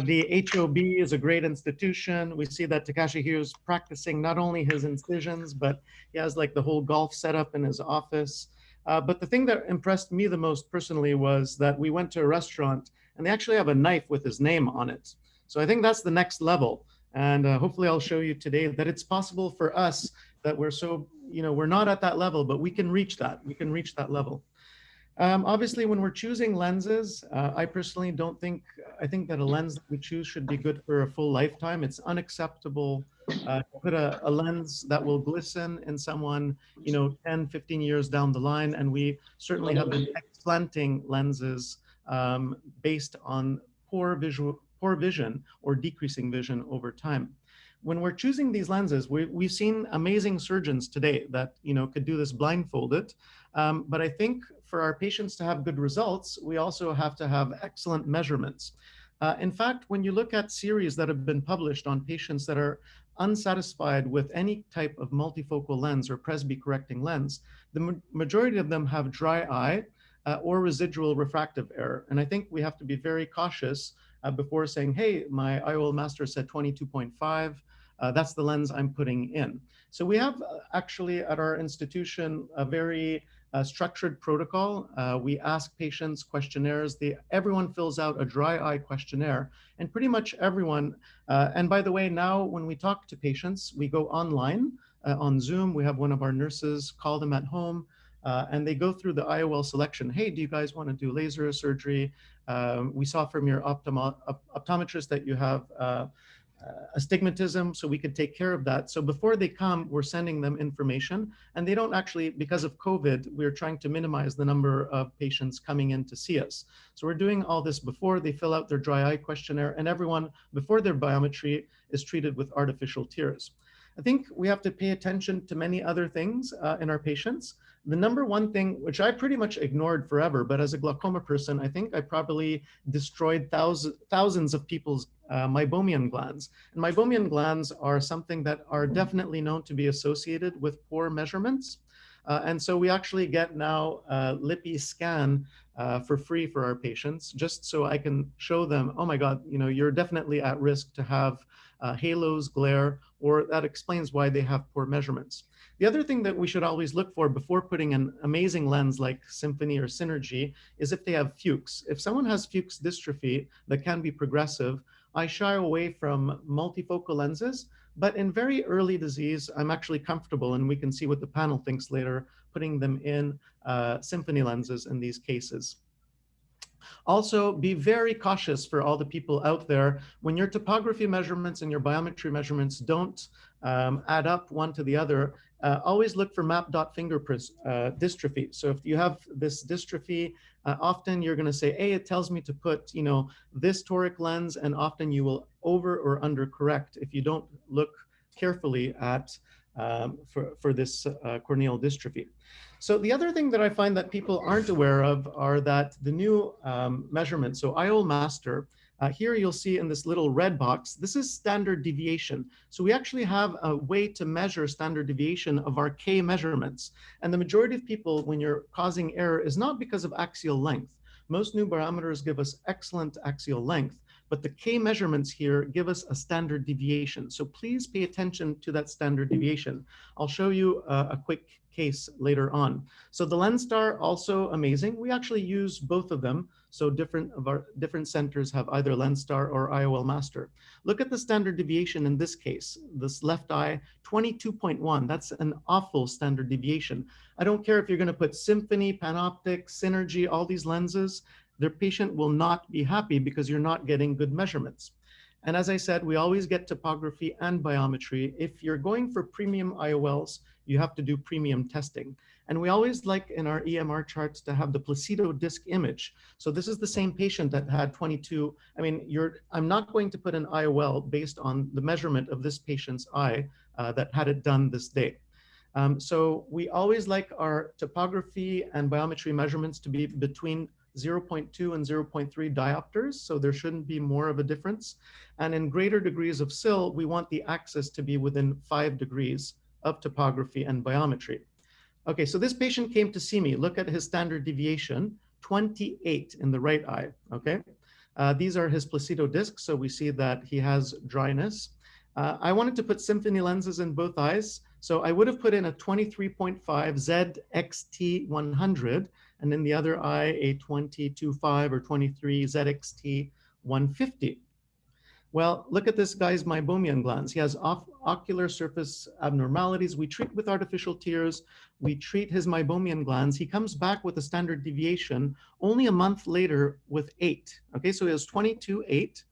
the HOB is a great institution. We see that Takashi here is practicing not only his incisions, but he has like the whole golf setup in his office. But the thing that impressed me the most personally was that we went to a restaurant and they actually have a knife with his name on it. So I think that's the next level. And hopefully I'll show you today that it's possible for us, that we're so, we're not at that level, but we can reach that. We can reach that level. Obviously, when we're choosing lenses, I personally don't think, I think that a lens that we choose should be good for a full lifetime. It's unacceptable to put a lens that will glisten in someone, 10, 15 years down the line. And we certainly have been explanting lenses based on poor vision or decreasing vision over time. When we're choosing these lenses, we've seen amazing surgeons today that could do this blindfolded. But I think for our patients to have good results, we also have to have excellent measurements. In fact, when you look at series that have been published on patients that are unsatisfied with any type of multifocal lens or presby correcting lens, the majority of them have dry eye or residual refractive error. And I think we have to be very cautious before saying, hey, my IOL master said 22.5. That's the lens I'm putting in. So we have actually at our institution a very structured protocol. We ask patients questionnaires. Everyone fills out a dry eye questionnaire, and pretty much everyone, and by the way, now when we talk to patients, we go online on Zoom. We have one of our nurses call them at home, and they go through the IOL selection. Hey, do you guys want to do laser surgery? We saw from your optometrist that you have astigmatism, so we could take care of that. So before they come, we're sending them information, and they don't actually, because of COVID, we're trying to minimize the number of patients coming in to see us. So we're doing all this before they fill out their dry eye questionnaire, and everyone before their biometry is treated with artificial tears. I think we have to pay attention to many other things in our patients. The number one thing, which I pretty much ignored forever, but as a glaucoma person, I think I probably destroyed thousands of people's meibomian glands. And meibomian glands are something that are definitely known to be associated with poor measurements. And so we actually get now lippy scan for free for our patients, just so I can show them, oh my God, you're definitely at risk to have halos, glare, or that explains why they have poor measurements. The other thing that we should always look for before putting an amazing lens like Symphony or Synergy is if they have Fuchs. If someone has Fuchs dystrophy that can be progressive, I shy away from multifocal lenses, but in very early disease, I'm actually comfortable, and we can see what the panel thinks later, putting them in Symphony lenses in these cases. Also, be very cautious for all the people out there. When your topography measurements and your biometry measurements don't add up one to the other, always look for map.fingerprint dystrophy. So if you have this dystrophy, often you're going to say, hey, it tells me to put, this toric lens, and often you will over or under correct if you don't look carefully at for this corneal dystrophy. So the other thing that I find that people aren't aware of are that the new measurements, so IOL Master, Here you'll see in this little red box, this is standard deviation. So we actually have a way to measure standard deviation of our K measurements. And the majority of people, when you're causing error, is not because of axial length. Most new barometers give us excellent axial length, but the K measurements here give us a standard deviation. So please pay attention to that standard deviation. I'll show you a quick case later on. So the LensStar, also amazing. We actually use both of them. So different centers have either LensStar or IOL Master. Look at the standard deviation in this case. This left eye, 22.1. That's an awful standard deviation. I don't care if you're going to put Symphony, Panoptic, Synergy, all these lenses, their patient will not be happy because you're not getting good measurements. And as I said, we always get topography and biometry. If you're going for premium IOLs, you have to do premium testing. And we always like in our EMR charts to have the placido disc image. So this is the same patient that had 22. I mean, I'm not going to put an IOL based on the measurement of this patient's eye that had it done this day. So we always like our topography and biometry measurements to be between 0.2 and 0.3 diopters, so there shouldn't be more of a difference. And in greater degrees of SIL, we want the axis to be within 5 degrees of topography and biometry. Okay, so this patient came to see me. Look at his standard deviation, 28 in the right eye, okay? These are his placido discs, so we see that he has dryness. I wanted to put Symphony lenses in both eyes, so I would have put in a 23.5 ZXT 100, and in the other eye, a 22.5 or 23 ZXT 150. Well, look at this guy's meibomian glands. He has ocular surface abnormalities. We treat with artificial tears. We treat his meibomian glands. He comes back with a standard deviation only a month later with 8. Okay, so he has 22.8.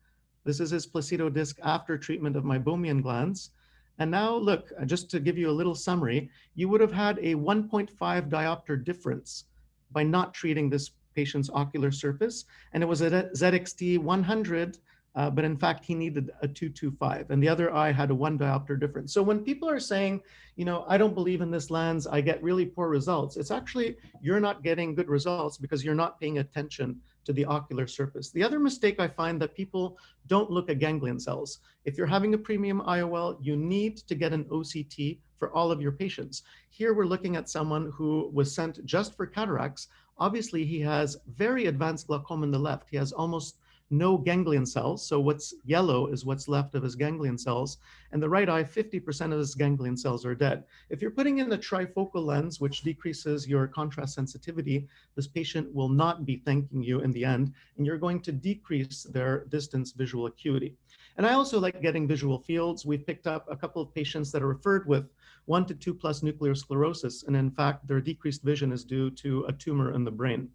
This is his placido disc after treatment of meibomian glands. And now look, just to give you a little summary, you would have had a 1.5 diopter difference by not treating this patient's ocular surface. And it was a ZXT 100, but in fact, he needed a 225, and the other eye had a 1 diopter difference. So when people are saying, you know, I don't believe in this lens, I get really poor results, it's actually, you're not getting good results because you're not paying attention to the ocular surface. The other mistake I find that people don't look at ganglion cells. If you're having a premium IOL, you need to get an OCT for all of your patients. Here we're looking at someone who was sent just for cataracts. Obviously, he has very advanced glaucoma in the left. He has almost no ganglion cells. So what's yellow is what's left of his ganglion cells. And the right eye, 50% of his ganglion cells are dead. If you're putting in a trifocal lens, which decreases your contrast sensitivity, this patient will not be thanking you in the end, and you're going to decrease their distance visual acuity. And I also like getting visual fields. We've picked up a couple of patients that are referred with 1 to 2 plus nuclear sclerosis. And in fact, their decreased vision is due to a tumor in the brain.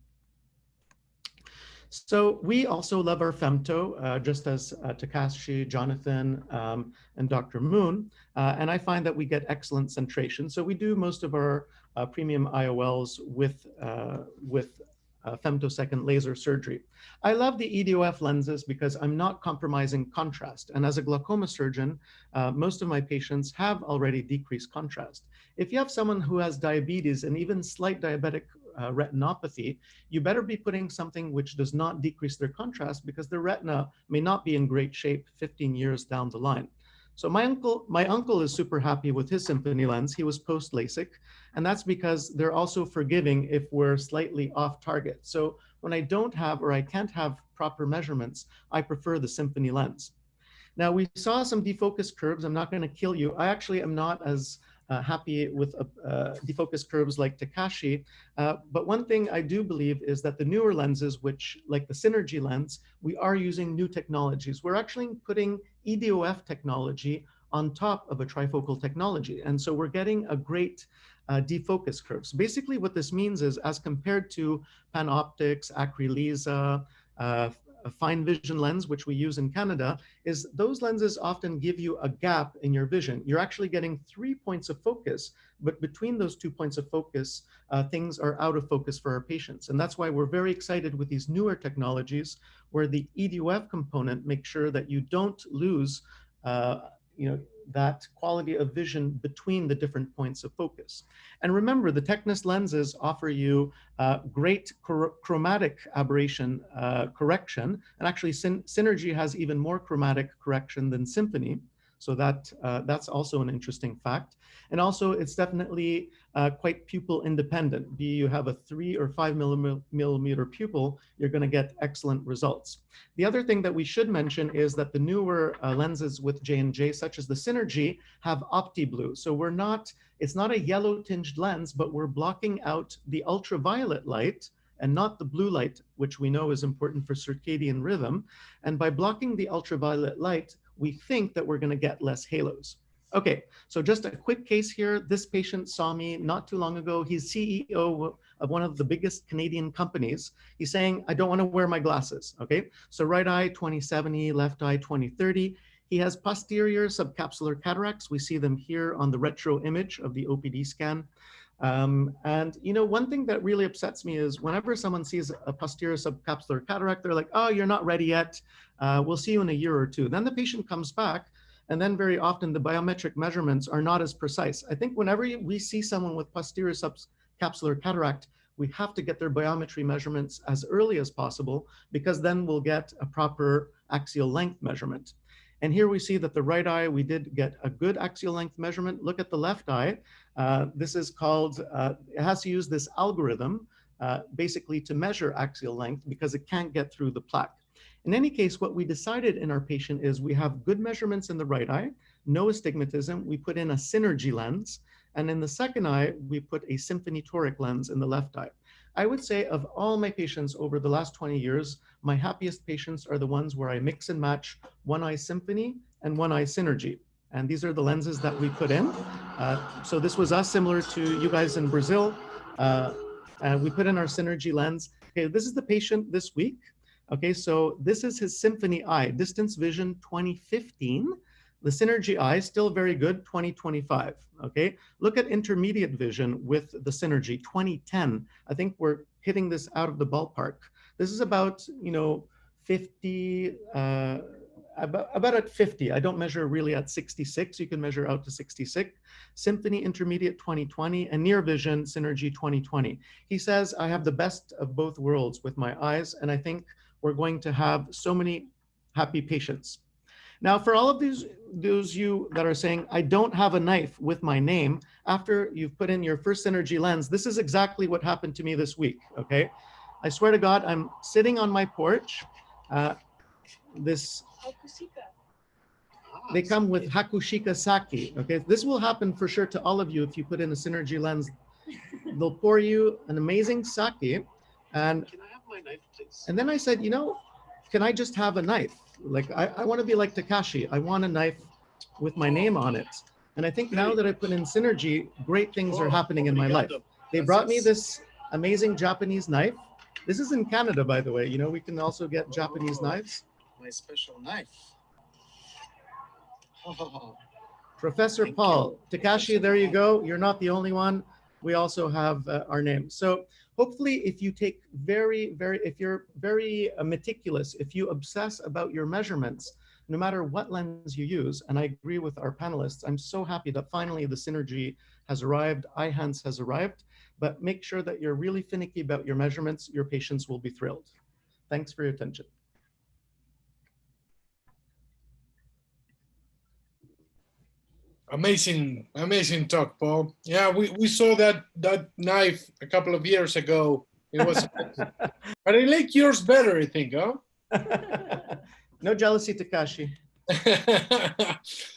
So we also love our femto, just as Takashi, Jonathan, and Dr. Moon. And I find that we get excellent centration. So we do most of our premium IOLs with femtosecond laser surgery. I love the EDOF lenses because I'm not compromising contrast. And as a glaucoma surgeon, most of my patients have already decreased contrast. If you have someone who has diabetes and even slight diabetic retinopathy, you better be putting something which does not decrease their contrast because their retina may not be in great shape 15 years down the line. So my uncle is super happy with his Symphony lens. He was post LASIK, and that's because they're also forgiving if we're slightly off target. So when I don't have or I can't have proper measurements, I prefer the Symphony lens. Now we saw some defocus curves. I'm not going to kill you. I actually am not as happy with defocus curves like Takashi. But one thing I do believe is that the newer lenses, which like the Synergy lens, we are using new technologies. We're actually putting EDOF technology on top of a trifocal technology. And so we're getting a great defocus curves. Basically what this means is as compared to Panoptics, Acrylisa, a fine vision lens, which we use in Canada, is those lenses often give you a gap in your vision. You're actually getting 3 points of focus, but between those 2 points of focus, things are out of focus for our patients. And that's why we're very excited with these newer technologies where the EDOF component makes sure that you don't lose that quality of vision between the different points of focus. And remember, the Tecnis lenses offer you great chromatic aberration correction. And actually, Synergy has even more chromatic correction than Symphony. So that's also an interesting fact. And also, it's definitely quite pupil independent. Be you have a 3 or 5 millimeter pupil, you're going to get excellent results. The other thing that we should mention is that the newer lenses with J&J, such as the Synergy, have OptiBlue. So it's not a yellow tinged lens, but we're blocking out the ultraviolet light and not the blue light, which we know is important for circadian rhythm. And by blocking the ultraviolet light, we think that we're going to get less halos. Okay, so just a quick case here. This patient saw me not too long ago. He's CEO of one of the biggest Canadian companies. He's saying, I don't want to wear my glasses, okay? So right eye 20/70, left eye 20/30. He has posterior subcapsular cataracts. We see them here on the retro image of the OPD scan. And you know, one thing that really upsets me is whenever someone sees a posterior subcapsular cataract, they're like, oh, you're not ready yet. We'll see you in a year or two. Then the patient comes back, and then very often the biometric measurements are not as precise. I think whenever we see someone with posterior subcapsular cataract, we have to get their biometry measurements as early as possible, because then we'll get a proper axial length measurement. And here we see that the right eye, we did get a good axial length measurement. Look at the left eye. This is called, it has to use this algorithm basically to measure axial length because it can't get through the plaque. In any case, what we decided in our patient is we have good measurements in the right eye, no astigmatism. We put in a Synergy lens. And in the second eye, we put a Symphony toric lens in the left eye. I would say of all my patients over the last 20 years, my happiest patients are the ones where I mix and match one eye Symphony and one eye Synergy. And these are the lenses that we put in. So this was us, similar to you guys in Brazil. We put in our Synergy lens. Okay, this is the patient this week. Okay, so this is his Symphony eye, distance vision 2015. The Synergy eye, still very good, 2025, okay? Look at intermediate vision with the Synergy, 2010. I think we're hitting this out of the ballpark. This is about, 50, about at 50. I don't measure really at 66. You can measure out to 66. Symphony intermediate 2020 and near vision Synergy 2020. He says, I have the best of both worlds with my eyes, and I think we're going to have so many happy patients. Now, for all of those you that are saying, I don't have a knife with my name, after you've put in your first Synergy lens, this is exactly what happened to me this week, okay? I swear to God, I'm sitting on my porch. They come with Hakushika sake, okay? This will happen for sure to all of you if you put in a Synergy lens. They'll pour you an amazing sake. And can I have my knife, please? And then I said, can I just have a knife? Like, I want to be like Takashi. I want a knife with my name on it. And I think now that I put in Synergy, great things are happening in my life. They brought me this amazing Japanese knife. This is in Canada, by the way. We can also get Japanese knives. My special knife. Oh. Professor Paul, Takashi, there you go. You're not the only one. We also have our name. So hopefully if you take if you're very meticulous, if you obsess about your measurements, no matter what lens you use, and I agree with our panelists, I'm so happy that finally the Synergy has arrived, Eyehance has arrived, but make sure that you're really finicky about your measurements. Your patients will be thrilled. Thanks for your attention. Amazing talk, Paul. Yeah, we saw that knife a couple of years ago. It was, but I like yours better, I think, huh? No jealousy, Takashi.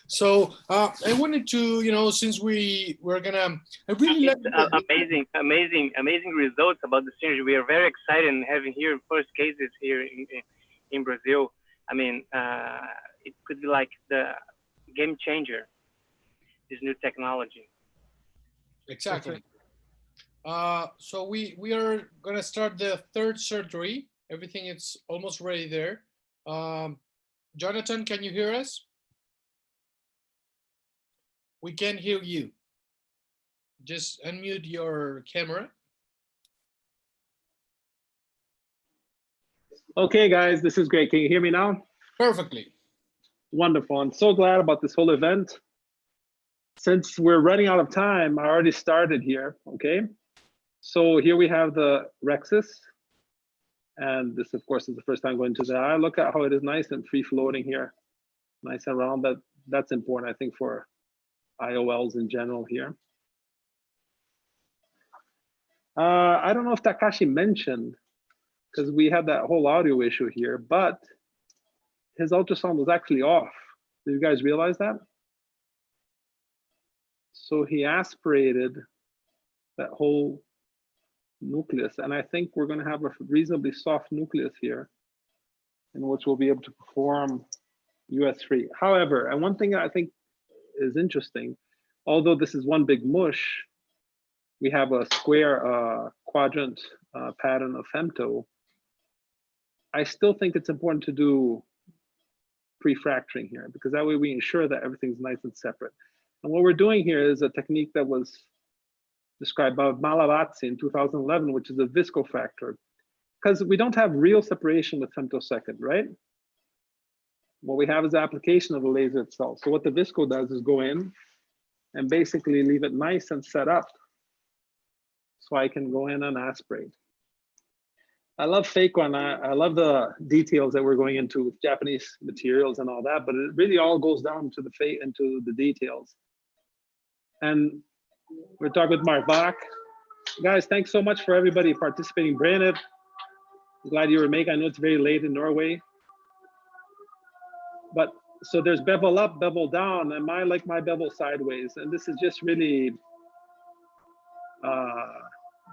So I wanted to, since we're gonna, I really like amazing results about the Synergy. We are very excited and having here first cases here in Brazil. I mean, it could be like the game changer. This new technology. Exactly. So we are gonna start the third surgery. Everything is almost ready there. Jonathan, can you hear us? We can't hear you. Just unmute your camera. Okay, guys, this is great. Can you hear me now? Perfectly. Wonderful. I'm so glad about this whole event. since we're running out of time, I already started here, okay? So here we have the rhexis. And this, of course, is the first time going to the eye. Look at how it is nice and free floating here. Nice and round. That's important, I think, for IOLs in general here. I don't know if Takashi mentioned, because we had that whole audio issue here, but his ultrasound was actually off. Did you guys realize that? So he aspirated that whole nucleus, and I think we're going to have a reasonably soft nucleus here, in which we'll be able to perform US3. However, and one thing I think is interesting, although this is one big mush, we have a square quadrant pattern of femto. I still think it's important to do pre-fracturing here, because that way we ensure that everything's nice and separate. And what we're doing here is a technique that was described by Malavazzi in 2011, which is a viscofractor, because we don't have real separation with femtosecond, right? What we have is the application of the laser itself. So what the visco does is go in and basically leave it nice and set up, so I can go in and aspirate. I love Phaco, and I love the details that we're going into with Japanese materials and all that, but it really all goes down to the details. And we're talking with Marvak. Guys, thanks so much for everybody participating. Brandon, glad you were making. I know it's very late in Norway. But so there's bevel up, bevel down, and I like my bevel sideways. And this is just really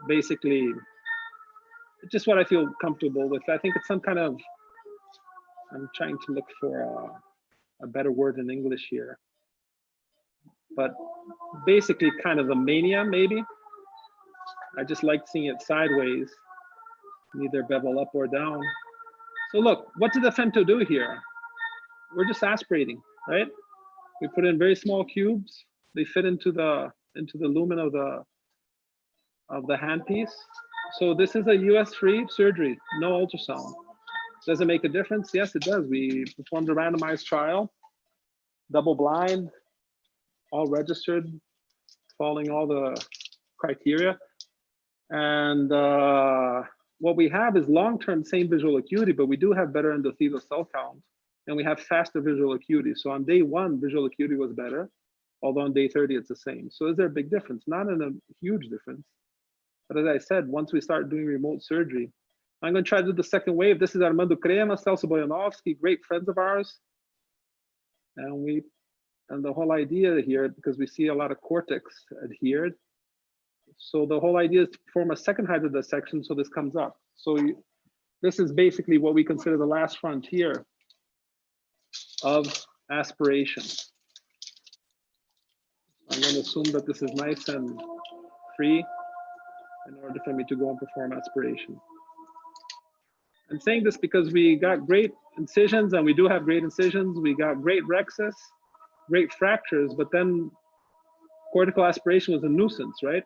basically just what I feel comfortable with. I think it's some kind of, I'm trying to look for a better word in English here, but basically kind of a mania, maybe. I just like seeing it sideways, neither bevel up or down. So look, what did the femto do here? We're just aspirating, right? We put in very small cubes. They fit into the lumen of the handpiece. So this is a US-free surgery, no ultrasound. Does it make a difference? Yes, it does. We performed a randomized trial, double blind, all registered, following all the criteria. And what we have is long-term same visual acuity, but we do have better endothelial cell count, and we have faster visual acuity. So on day 1, visual acuity was better, although on day 30, it's the same. So is there a big difference? Not in a huge difference. But as I said, once we start doing remote surgery, I'm going to try to do the second wave. This is Armando Crema, Celso Boyanovsky, great friends of ours. And the whole idea here, because we see a lot of cortex adhered. So the whole idea is to perform a second hydrodissection so this comes up. So this is basically what we consider the last frontier of aspiration. I'm going to assume that this is nice and free in order for me to go and perform aspiration. I'm saying this because we got great incisions, and we do have great incisions. We got great rhexis, great fractures, but then cortical aspiration was a nuisance, right?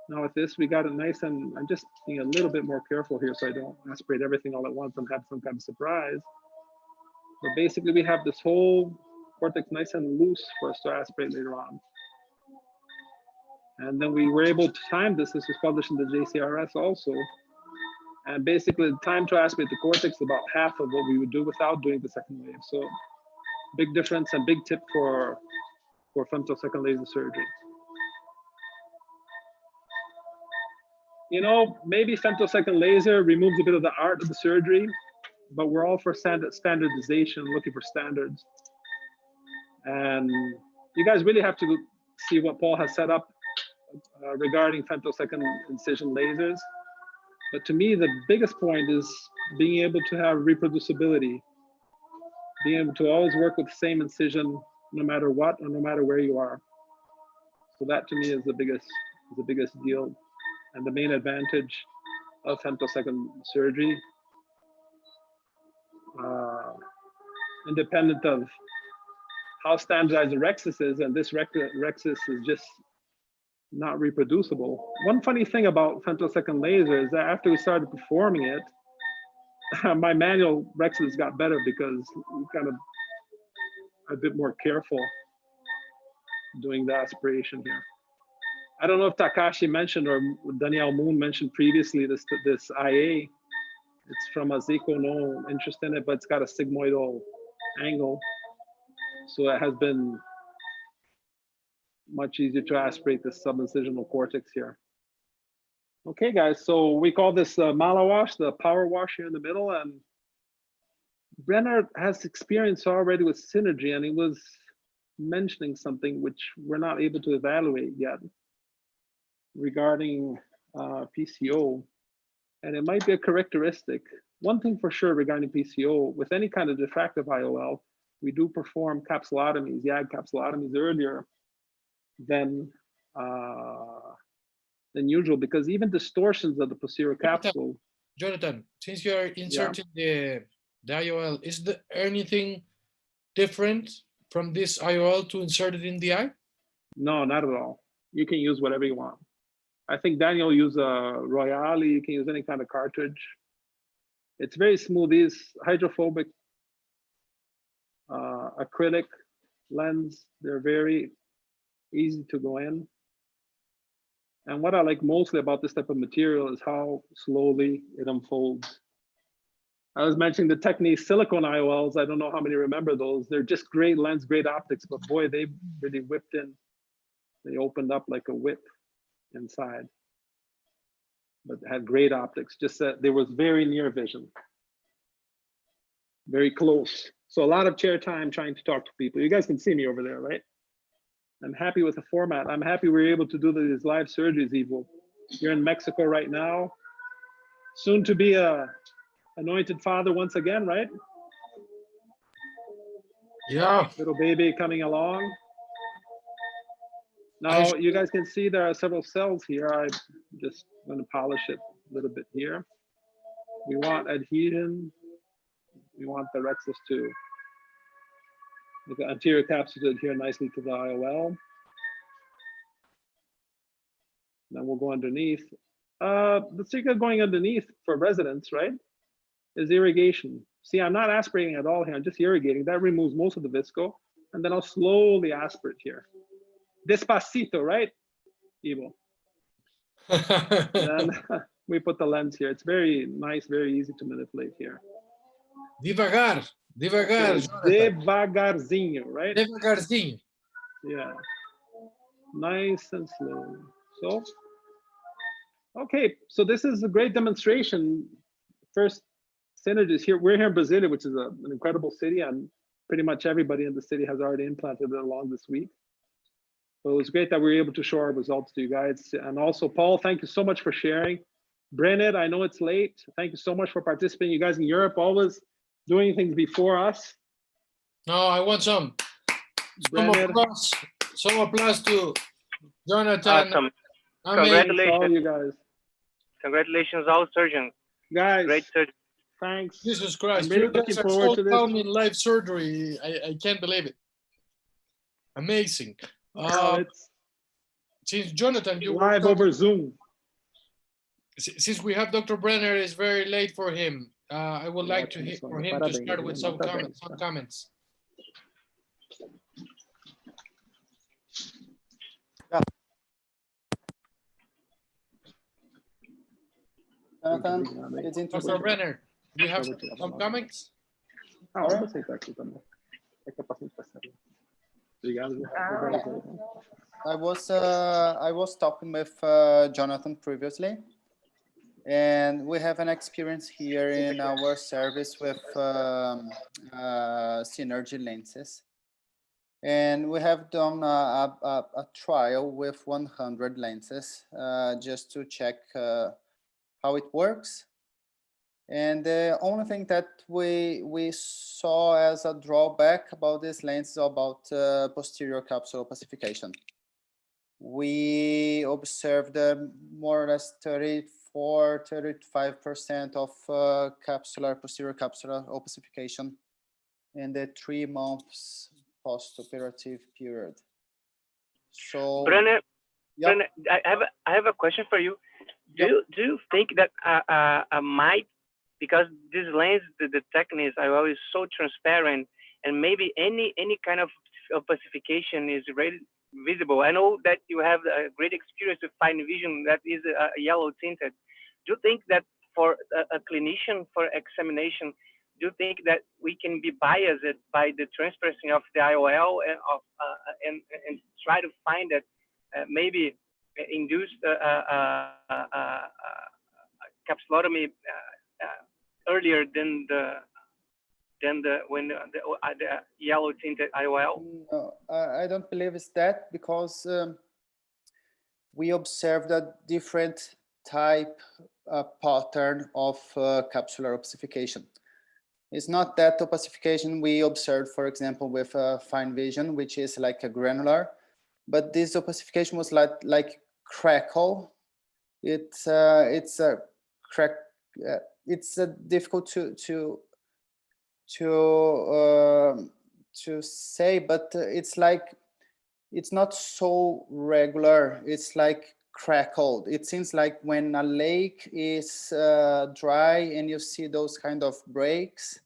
Now with this, we got it nice, and I'm just being a little bit more careful here so I don't aspirate everything all at once and have some kind of surprise. But basically, we have this whole cortex nice and loose for us to aspirate later on. And then we were able to time this. This was published in the JCRS also. And basically, the time to aspirate the cortex is about half of what we would do without doing the second wave. So big difference and big tip for femtosecond laser surgery. You know, maybe femtosecond laser removes a bit of the art of the surgery, but we're all for standardization, looking for standards. And you guys really have to see what Paul has set up regarding femtosecond incision lasers. But to me, the biggest point is being able to have reproducibility, being able to always work with the same incision, no matter what, or no matter where you are. So that to me is the biggest deal, and the main advantage of femtosecond surgery, independent of how standardized the rhexis is, and this rhexis is just not reproducible. One funny thing about femtosecond laser is that after we started performing it, my manual rhexis got better because we kind of a bit more careful. doing the aspiration here. I don't know if Takashi mentioned or Danielle Moon mentioned previously this IA. It's from a Zico, no interest in it, but it's got a sigmoidal angle. So it has been much easier to aspirate the subincisional cortex here. Okay, guys, so we call this mala wash, the power wash here in the middle. And Brenner has experience already with synergy, and he was mentioning something which we're not able to evaluate yet regarding PCO. And it might be a characteristic. One thing for sure regarding PCO, with any kind of diffractive IOL, we do perform capsulotomies, YAG capsulotomies earlier than usual, because even distortions of the posterior capsule. Jonathan, since you're inserting the IOL, is there anything different from this IOL to insert it in the eye? No, not at all. You can use whatever you want. I think Daniel used a Royale. You can use any kind of cartridge. It's very smooth. These hydrophobic acrylic lens, they're very easy to go in. And what I like mostly about this type of material is how slowly it unfolds. I was mentioning the Technique silicone IOLs. I don't know how many remember those. They're just great lens, great optics, but boy, they really whipped in. They opened up like a whip inside, but had great optics. Just that there was very near vision, very close. So a lot of chair time trying to talk to people. You guys can see me over there, right? I'm happy with the format. I'm happy we're able to do these live surgeries, Evo. You're in Mexico right now. Soon to be a anointed father once again, right? Yeah. Little baby coming along. Now you guys can see there are several cells here. I'm just going to polish it a little bit here. We want adhesion. We want the rexus to, with the anterior capsule to adhere nicely to the IOL. Then we'll go underneath. The secret going underneath for residents, right, is irrigation. See, I'm not aspirating at all here. I'm just irrigating. That removes most of the visco. And then I'll slowly aspirate here. Despacito, right, Ivo? Then we put the lens here. It's very nice, very easy to manipulate here. Devagar, devagar. Okay, devagarzinho, right? Devagarzinho. Yeah. Nice and slow. So, okay, so this is a great demonstration. First synergies here. We're here in Brasilia, which is an incredible city, and pretty much everybody in the city has already implanted it along this week. So it was great that we were able to show our results to you guys. And also, Paul, thank you so much for sharing. Brennan, I know it's late. Thank you so much for participating. You guys in Europe always doing things before us. No, I want some applause to Jonathan. Awesome. Congratulations, you guys. Congratulations, all surgeons. Guys, great surgeon. Thanks. Jesus Christ, I'm really you guys looking are forward so to this. calm in live surgery. I can't believe it. Amazing. Since Jonathan, you live over Zoom. Since we have Dr. Brenner, it's very late for him. I would like to for him to start with some comments. Dr. Brenner, do you have some comments? I was talking with Jonathan previously, and we have an experience here in our service with synergy lenses. And we have done a trial with 100 lenses just to check how it works. And the only thing that we saw as a drawback about this lens is about posterior capsule opacification. We observed more or less 34–35% of posterior capsular opacification in the 3 months post-operative period. So, Brenner, yep. Brenner, I have a question for you. Do you think that I might, because this lens, the Technique IOL is so transparent, and maybe any kind of opacification is visible. I know that you have a great experience with fine vision that is yellow tinted. Do you think that for a clinician for examination, do you think that we can be biased by the transparency of the IOL and try to find that maybe induced capsulotomy earlier than the yellow tinted IOL? No, I don't believe it's that, because we observed a different type pattern of capsular opacification. It's not that opacification we observed, for example, with fine vision, which is like a granular, but this opacification was like crackle. It's a crack. It's difficult to say, but it's like, it's not so regular. It's like crackled. It seems like when a lake is dry and you see those kind of breaks,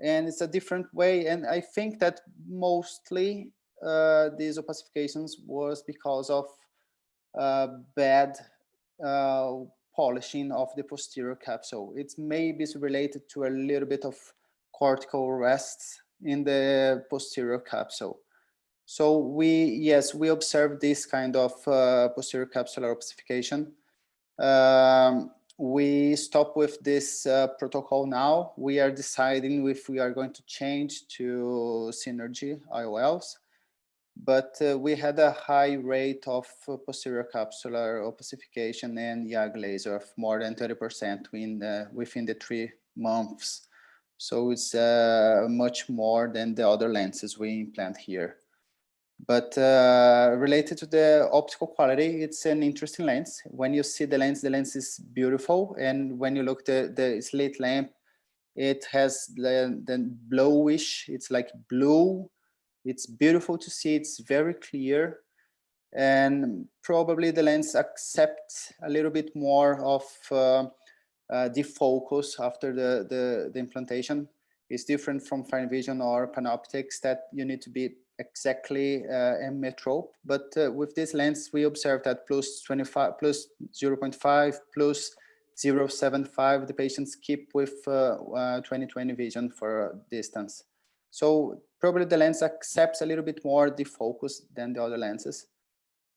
and it's a different way. And I think that mostly these opacifications was because of bad polishing of the posterior capsule. It's maybe related to a little bit of cortical rests in the posterior capsule. So we observed this kind of posterior capsular opacification. We stop with this protocol now. We are deciding if we are going to change to Synergy IOLs, but we had a high rate of posterior capsular opacification and YAG laser of more than 30% within the 3 months. So it's much more than the other lenses we implant here. But related to the optical quality, it's an interesting lens. When you see the lens is beautiful. And when you look the slit lamp, it has the bluish, it's like blue. It's beautiful to see, it's very clear. And probably the lens accepts a little bit more of defocus after the implantation. It's different from fine vision or panoptics that you need to be exactly emmetrope, but with this lens we observed that plus 25, plus 0.5, plus 0.75, the patients keep with 20/20 vision for distance. So probably the lens accepts a little bit more defocus than the other lenses.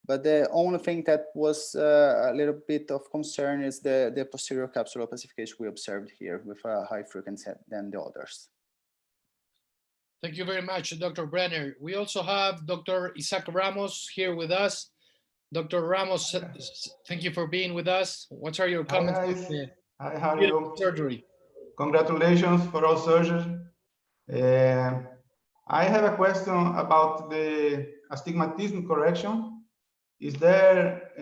But the only thing that was a little bit of concern is the posterior capsular opacification we observed here with a high frequency than the others. Thank you very much, Dr. Brenner. We also have Dr. Isaac Ramos here with us. Dr. Ramos, thank you for being with us. What are your comments? Hi, guys. Hi, how are you? Surgery. Congratulations for all surgery. I have a question about the astigmatism correction. Is there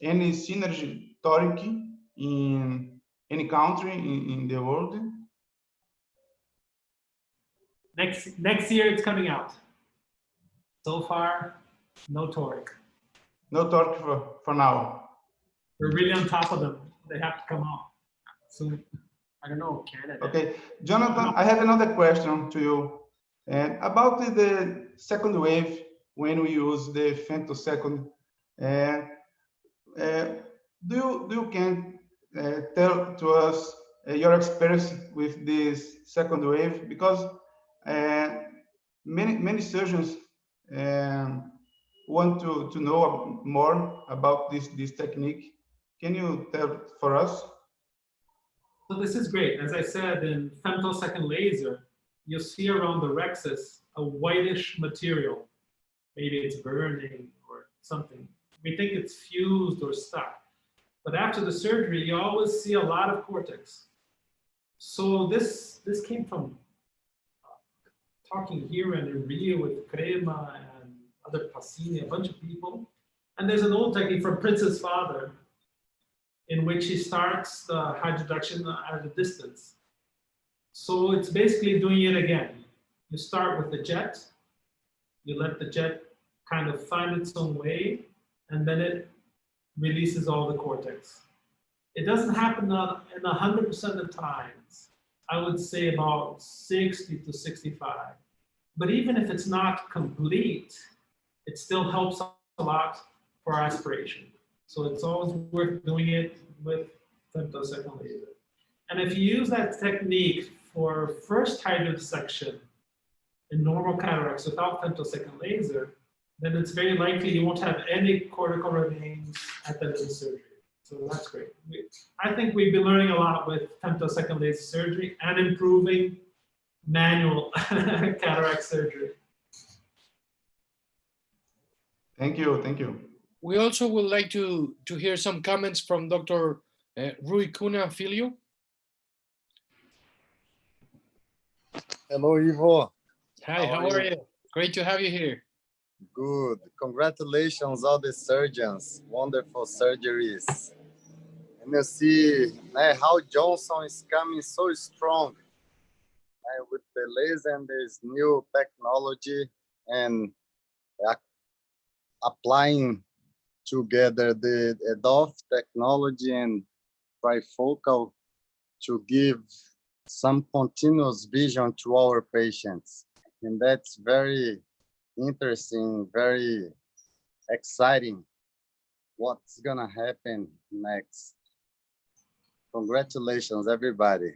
any synergy toric in any country in the world? Next year it's coming out. So far, no toric. No toric for now. We're really on top of them. They have to come out. So I don't know, Canada. Okay, Jonathan, I have another question to you. About the second wave, when we use the femtosecond, do you can tell to us your experience with this second wave? Because many surgeons want to know more about this technique. Can you tell for us? So this is great. As I said, in femtosecond laser, you'll see around the rexus a whitish material. Maybe it's burning or something. We think it's fused or stuck. But after the surgery, you always see a lot of cortex. So this came from talking here in Rio with Crema and other Pacini, a bunch of people. And there's an old technique from Prince's father in which he starts the hydroduction at a distance. So it's basically doing it again. You start with the jet, you let the jet kind of find its own way, and then it releases all the cortex. It doesn't happen in 100% of times. I would say about 60 to 65. But even if it's not complete, it still helps a lot for aspiration. So it's always worth doing it with femtosecond laser. And if you use that technique for first hydrodissection in normal cataracts without femtosecond laser, then it's very likely you won't have any cortical remains at the end of the surgery. So that's great. I think we've been learning a lot with femtosecond laser surgery and improving manual cataract surgery. Thank you, thank you. We also would like to hear some comments from Dr. Rui Cunha Filho. Hello, Ivo. Hi, how are you? Great to have you here. Good. Congratulations, all the surgeons. Wonderful surgeries. And you see how Johnson is coming so strong with the laser and this new technology and applying together the EDOF technology and trifocal to give some continuous vision to our patients. And that's very interesting, very exciting. What's gonna happen next? Congratulations, everybody.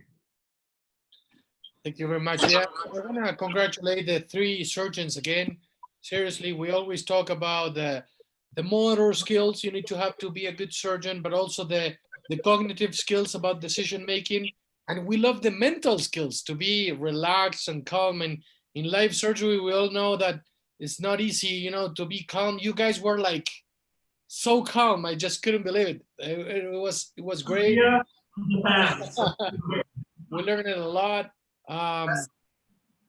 Thank you very much. Yeah, we're gonna congratulate the 3 surgeons again. Seriously, we always talk about the motor skills you need to have to be a good surgeon, but also the cognitive skills about decision making. And we love the mental skills to be relaxed and calm. And in live surgery, we all know that it's not easy, you know, to be calm. You guys were like so calm. I just couldn't believe it. It was great. Yeah. We learned a lot.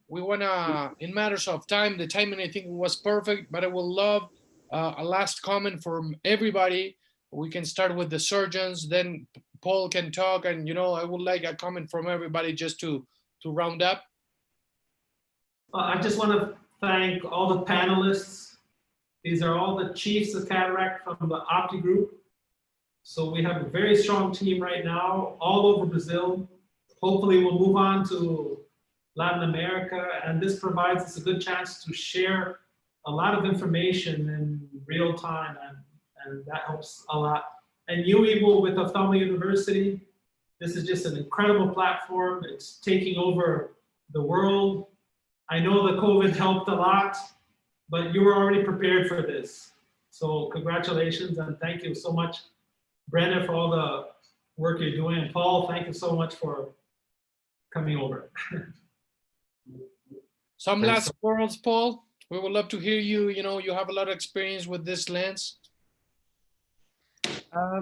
We wanna, in matters of time, the timing I think was perfect, but I would love a last comment from everybody. We can start with the surgeons, then Paul can talk, and you know, I would like a comment from everybody just to round up. I just want to thank all the panelists. These are all the chiefs of cataract from the Opti group. So we have a very strong team right now, all over Brazil. Hopefully we'll move on to Latin America, and this provides us a good chance to share a lot of information in real time, and that helps a lot. And you, Ivo, with Ophthalmo University, this is just an incredible platform. It's taking over the world. I know the COVID helped a lot, but you were already prepared for this. So congratulations, and thank you so much, Brenna, for all the work you're doing. And Paul, thank you so much for coming over. Some last words, Paul. We would love to hear you. You know, you have a lot of experience with this lens.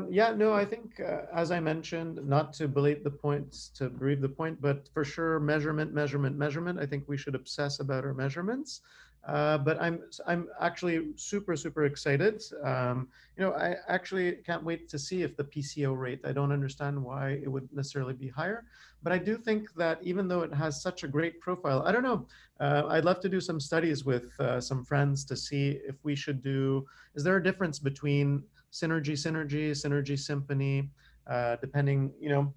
Yeah, no, I think, as I mentioned, not to belabor the points, to bereave the point, but for sure, measurement. I think we should obsess about our measurements. But I'm actually super excited. You know, I actually can't wait to see if the PCO rate, I don't understand why it would necessarily be higher, but I do think that even though it has such a great profile, I don't know, I'd love to do some studies with some friends to see if we should do, is there a difference between synergy, symphony, depending, you know,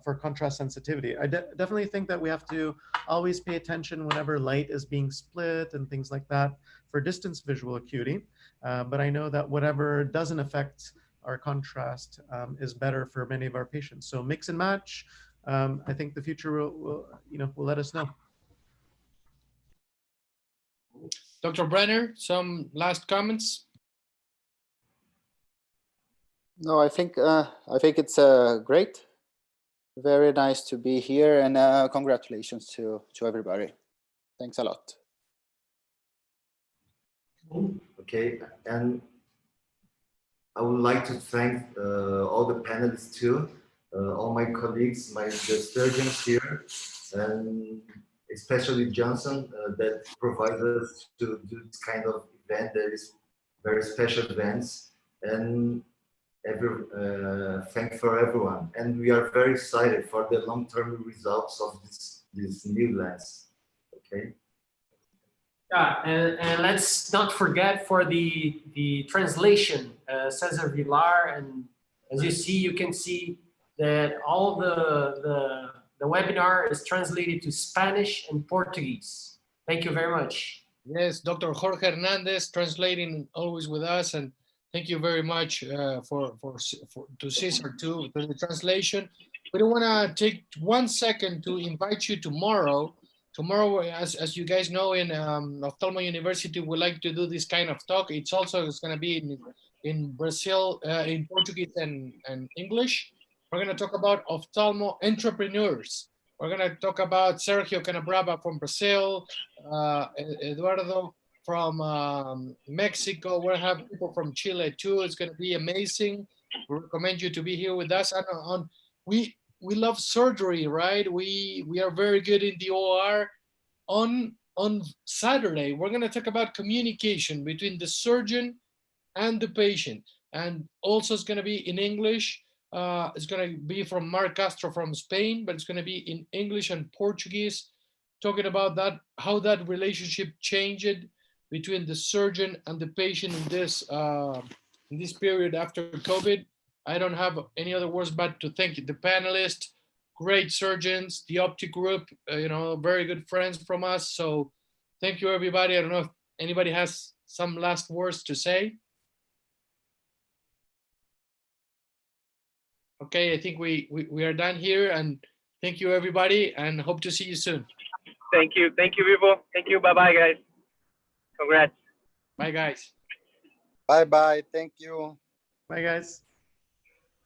for contrast sensitivity. I definitely think that we have to always pay attention whenever light is being split and things like that for distance visual acuity. But I know that whatever doesn't affect our contrast is better for many of our patients. So mix and match. I think the future will let us know. Dr. Brenner, some last comments? No, I think it's great. Very nice to be here, and congratulations to everybody. Thanks a lot. Okay, and I would like to thank all the panelists too, all my colleagues, the surgeons here, and especially Johnson that provides us to do this kind of event that is very special events, and thank for everyone. And we are very excited for the long-term results of this new lens. Okay. Yeah, and let's not forget for the translation, Cesar Villar, and as you see, you can see that all the webinar is translated to Spanish and Portuguese. Thank you very much. Yes, Dr. Jorge Hernandez translating always with us, and thank you very much to Cesar too for the translation. We don't want to take 1 second to invite you tomorrow. Tomorrow, as you guys know, in Ophthalmo University, we like to do this kind of talk. It's going to be in Brazil, in Portuguese and English. We're going to talk about ophthalmo entrepreneurs. We're going to talk about Sergio Canabrava from Brazil, Eduardo from Mexico. We'll have people from Chile too. It's going to be amazing. We recommend you to be here with us. And we love surgery, right? We are very good in the OR. On Saturday, we're going to talk about communication between the surgeon and the patient. And also it's going to be in English. It's going to be from Mark Castro from Spain, but it's going to be in English and Portuguese, talking about that, how that relationship changed between the surgeon and the patient in this period after COVID. I don't have any other words but to thank the panelists, great surgeons, the Optic Group, very good friends from us. So thank you, everybody. I don't know if anybody has some last words to say. Okay, I think we are done here, and thank you, everybody, and hope to see you soon. Thank you, Vivo. Thank you. Bye, guys. Congrats. Bye, guys. Bye. Thank you. Bye, guys.